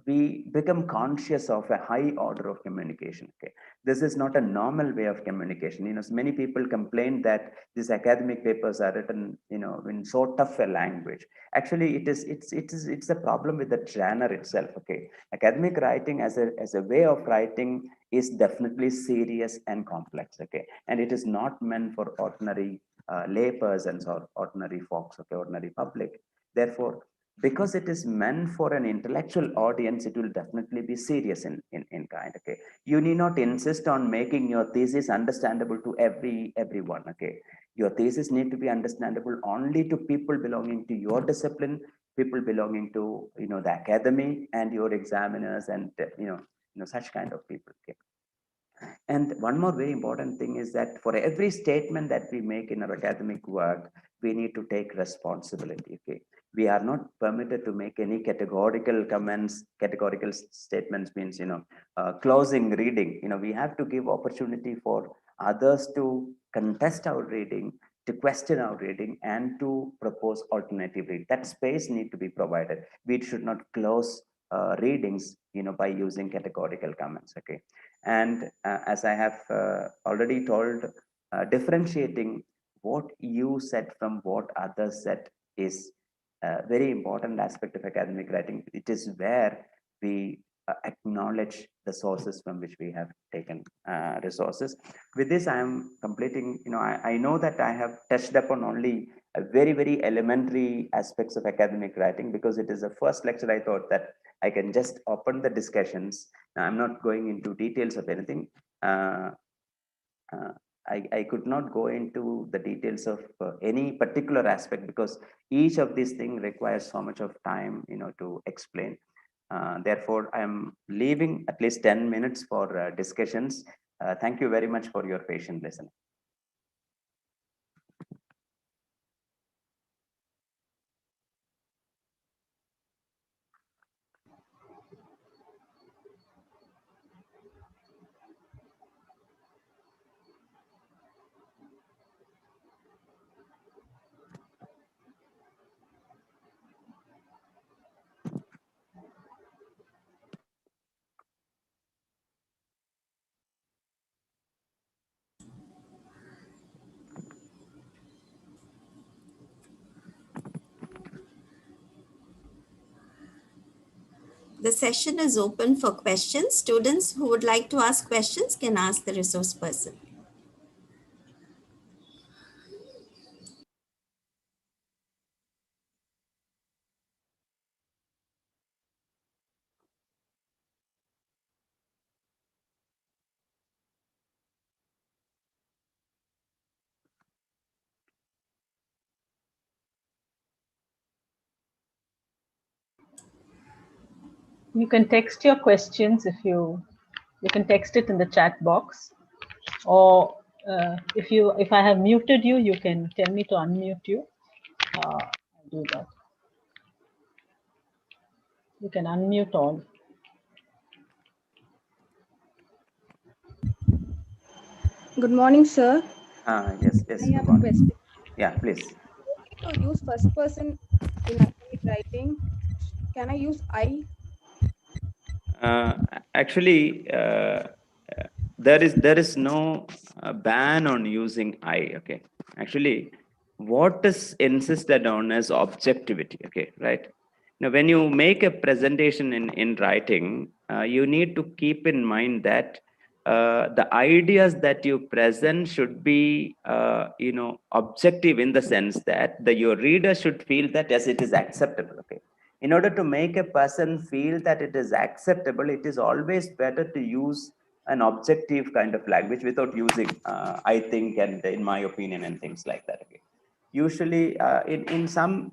we become conscious of a high order of communication. Okay, this is not a normal way of communication. So many people complain that these academic papers are written in so tough a language. Actually, it's a problem with the genre itself. Okay, academic writing as a way of writing is definitely serious and complex. Okay, and it is not meant for ordinary lay persons or ordinary folks. Okay, ordinary public. Therefore, because it is meant for an intellectual audience, it will definitely be serious in kind. Okay, you need not insist on making your thesis understandable to everyone. Okay, your thesis need to be understandable only to people belonging to your discipline, people belonging to the academy and your examiners, and such kind of people. Okay, and one more very important thing is that for every statement that we make in our academic work, we need to take responsibility. Okay, we are not permitted to make any categorical comments. Categorical statements means closing reading. We have to give opportunity for others to contest our reading, to question our reading, and to propose alternative reading. That space need to be provided. We should not close readings by using categorical comments. Okay, and as I have already told, differentiating what you said from what others said is a very important aspect of academic writing. It is where we acknowledge the sources from which we have taken resources. With this, I am completing. I know that I have touched upon only a very elementary aspects of academic writing, because it is the first lecture. I thought that I can just open the discussions. I'm not going into details of anything. Uh, uh, I could not go into the details of any particular aspect, because each of these things requires so much of time, to explain. Therefore, I'm leaving at least 10 minutes for discussions. Thank you very much for your patient listening. The session is open for questions. Students who would like to ask questions can ask the resource person. You can text your questions you can text it in the chat box, or if I have muted you, you can tell me to unmute you. I'll do that. You can unmute all. Good morning, sir. Yes, I good have a morning. question. Yeah, please. To use first person in academic writing, can I use I? Uh, Actually, there is no ban on using I. Okay, actually, what is insisted on is objectivity. Okay, right. Now, when you make a presentation in writing, you need to keep in mind that the ideas that you present should be objective, in the sense that your reader should feel that yes, it is acceptable. Okay, in order to make a person feel that it is acceptable, it is always better to use an objective kind of language without using I think and in my opinion and things like that. Okay, usually in some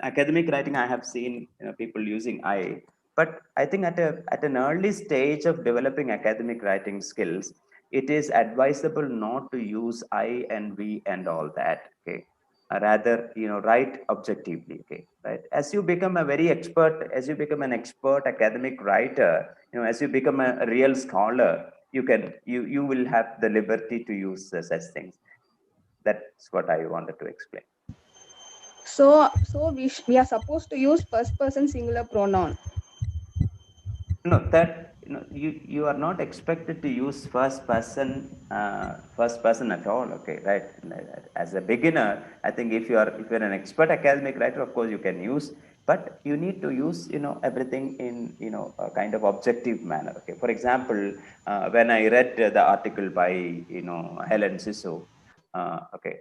academic writing I have seen people using I, but I think at an early stage of developing academic writing skills, it is advisable not to use I and we and all that. Okay, rather, write objectively. Okay, right? As you become an expert academic writer, as you become a real scholar, you will have the liberty to use such things. That's what I wanted to explain. So we are supposed to use first person singular pronoun. No, that you are not expected to use first person at all. Okay, right? As a beginner, I think if you're an expert academic writer, of course you can use, but you need to use everything in a kind of objective manner. Okay, for example, when I read the article by Helen Siso, okay,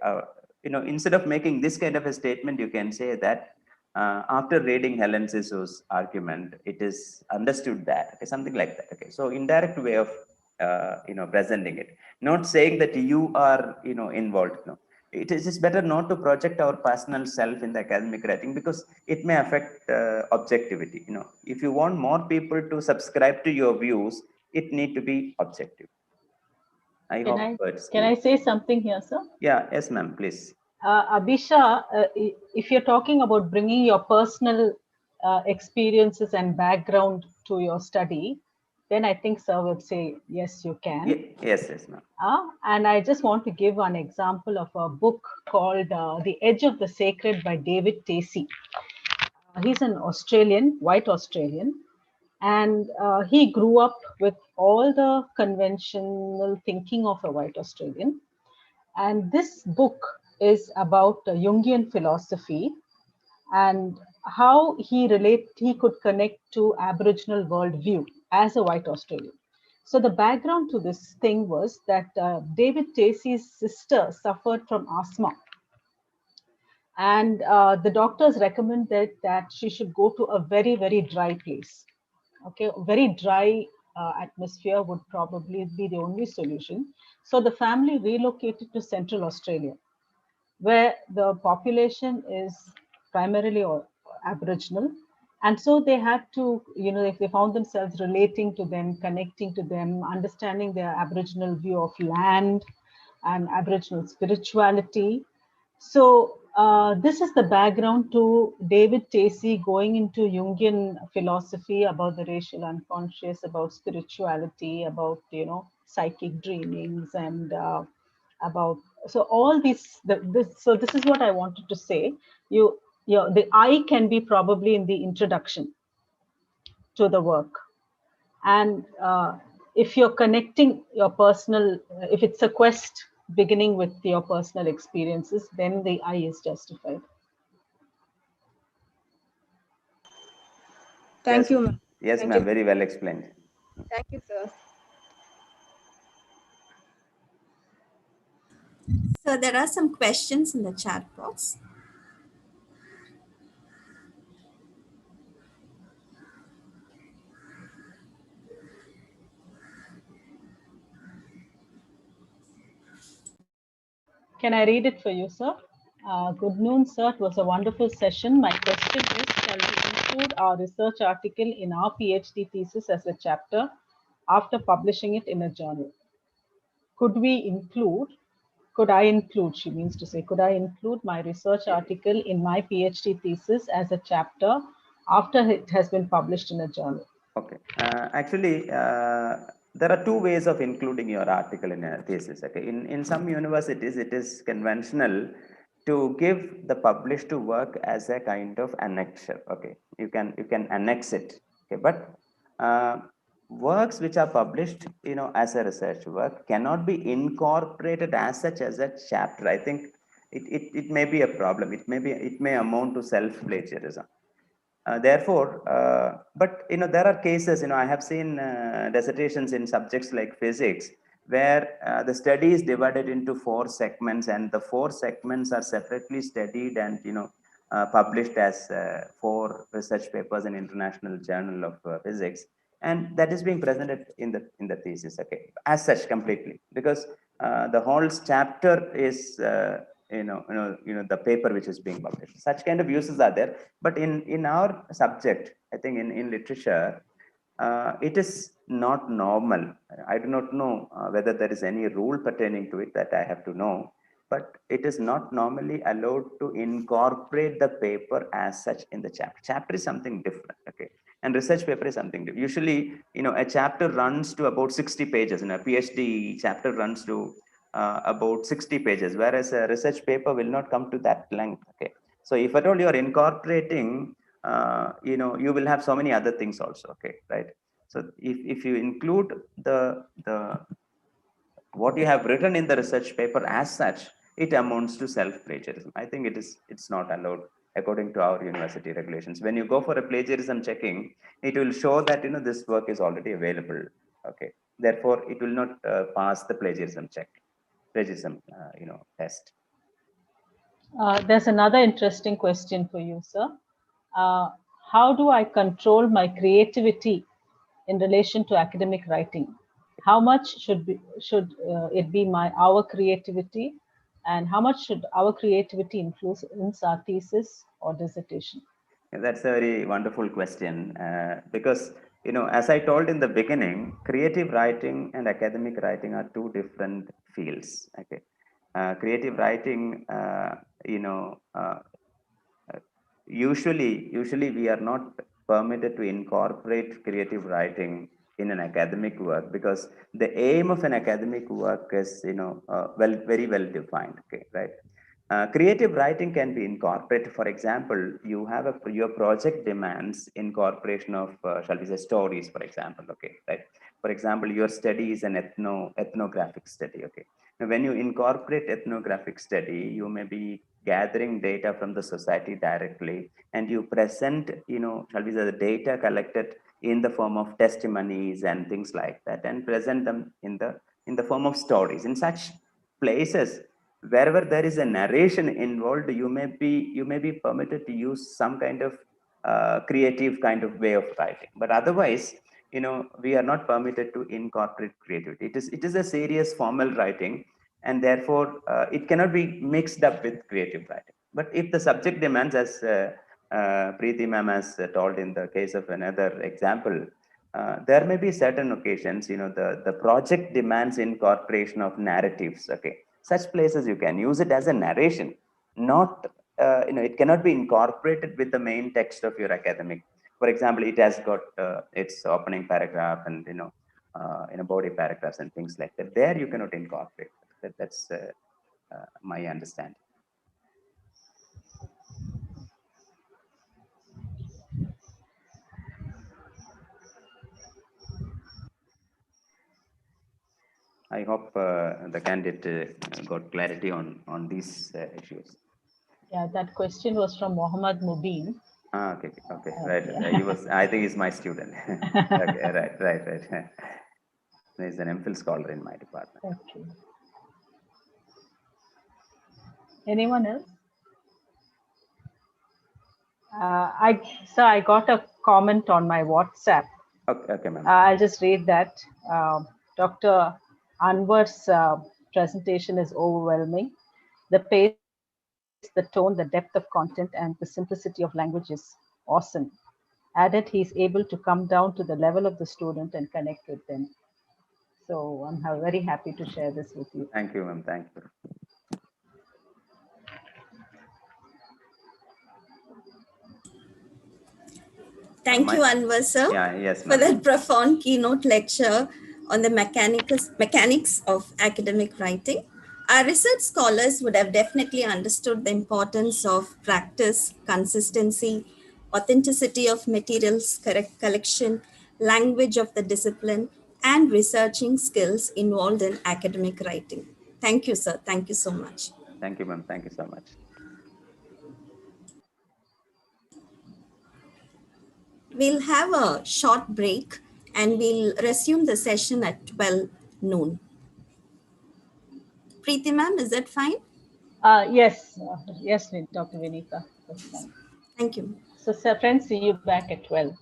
instead of making this kind of a statement, you can say that after reading Helen Sisso's argument, it is understood that, okay, something like that. Okay, so indirect way of presenting it, not saying that you are involved. No, it is just better not to project our personal self in the academic writing, because it may affect objectivity. If you want more people to subscribe to your views, it need to be objective. I hope it's Can clear. I say something here, sir? Yeah, yes, ma'am, please. Abhisha, if you're talking about bringing your personal experiences and background to your study, then I think sir would say, yes, you can. Yes, ma'am. And I just want to give an example of a book called The Edge of the Sacred by David Tacey. He's an Australian, white Australian, and he grew up with all the conventional thinking of a white Australian. And this book is about Jungian philosophy and how he could connect to Aboriginal worldview as a white Australian. So the background to this thing was that David Tacey's sister suffered from asthma, and the doctors recommended that she should go to a very, very dry place. Okay, very dry atmosphere would probably be the only solution. So the family relocated to Central Australia, where the population is primarily Aboriginal. And so they had to, if they found themselves relating to them, connecting to them, understanding their Aboriginal view of land and Aboriginal spirituality. So this is the background to David Tacey going into Jungian philosophy about the racial unconscious, about spirituality, about psychic dreamings, and about so all these. So this is what I wanted to say. The I can be probably in the introduction to the work, and if you're connecting your personal, if it's a quest beginning with your personal experiences, then the I is justified. Thank you, ma'am. Yes, Thank ma'am. you. Very well explained. Thank you, sir. So there are some questions in the chat box. Can I read it for you, sir? Good noon, sir. It was a wonderful session. My question is, shall we include our research article in our PhD thesis as a chapter after publishing it in a journal? Could I include, she means to say, could I include my research article in my PhD thesis as a chapter after it has been published in a journal? Okay. Actually, there are two ways of including your article in a thesis. Okay. In some universities, it is conventional to give the published work as a kind of annexure. Okay. You can annex it. Okay. But works which are published, as a research work cannot be incorporated as such as a chapter. I think it may be a problem. It may amount to self-plagiarism. But there are cases. I have seen dissertations in subjects like physics, where the study is divided into 4 segments, and the 4 segments are separately studied and published as 4 research papers in International Journal of Physics, and that is being presented in the thesis. Okay, as such completely, because the whole chapter is the paper which is being published. Such kind of uses are there, but in our subject, I think in literature, it is not normal. I do not know whether there is any rule pertaining to it that I have to know, but it is not normally allowed to incorporate the paper as such in the chapter. Chapter is something different, okay? And research paper is something different. Usually, a chapter runs to about 60 pages, and a PhD chapter runs to about 60 pages, whereas a research paper will not come to that length, okay? So if at all you are incorporating, you will have so many other things also, okay, right? So if you include the what you have written in the research paper as such, it amounts to self-plagiarism. I think it's not allowed according to our university regulations. When you go for a plagiarism checking, it will show that this work is already available. Okay, therefore it will not pass the plagiarism test. There's another interesting question for you, sir. How do I control my creativity in relation to academic writing? How much should it be our creativity, and how much should our creativity influence our thesis or dissertation? Yeah, that's a very wonderful question, because as I told in the beginning, creative writing and academic writing are two different fields. Okay, creative writing, usually we are not permitted to incorporate creative writing in an academic work, because the aim of an academic work is very well defined, okay, right? Creative writing can be incorporated. For example, your project demands incorporation of shall we say stories, for example, okay, right? For example, your study is an ethnographic study, okay? Now, when you incorporate ethnographic study, you may be gathering data from the society directly, and you present, shall we say, the data collected in the form of testimonies and things like that, and present them in the form of stories. In such places, wherever there is a narration involved, you may be permitted to use some kind of creative kind of way of writing. But otherwise, we are not permitted to incorporate creativity. It is a serious formal writing, and therefore it cannot be mixed up with creative writing. But if the subject demands, as Preeti ma'am has told in the case of another example, there may be certain occasions, the project demands incorporation of narratives, okay? Such places you can use it as a narration, not, it cannot be incorporated with the main text of your academic. For example, it has got its opening paragraph and, body paragraphs and things like that. There you cannot incorporate. That's my understanding. I hope the candidate got clarity on these issues. Yeah, that question was from Mohammad Mubin. Okay, right. Yeah. I think he's my student. Okay, right. He's an MPhil scholar in my department. Okay. Anyone else? I got a comment on my WhatsApp. Okay, ma'am. I'll just read that. Dr. Anwar's presentation is overwhelming. The pace, the tone, the depth of content, and the simplicity of language is awesome. Added, he's able to come down to the level of the student and connect with them. So I'm very happy to share this with you. Thank you, ma'am. Thank you. Thank you, Anwar sir, yes, for that profound keynote lecture on the mechanics of academic writing. Our research scholars would have definitely understood the importance of practice, consistency, authenticity of materials, correct collection, language of the discipline, and researching skills involved in academic writing. Thank you, sir. Thank you so much. Thank you, ma'am. Thank you so much. We'll have a short break and we'll resume the session at 12 noon. Preeti ma'am, is that fine? Yes, Dr. Vinita. That's fine. Thank you. So, friends, see you back at 12.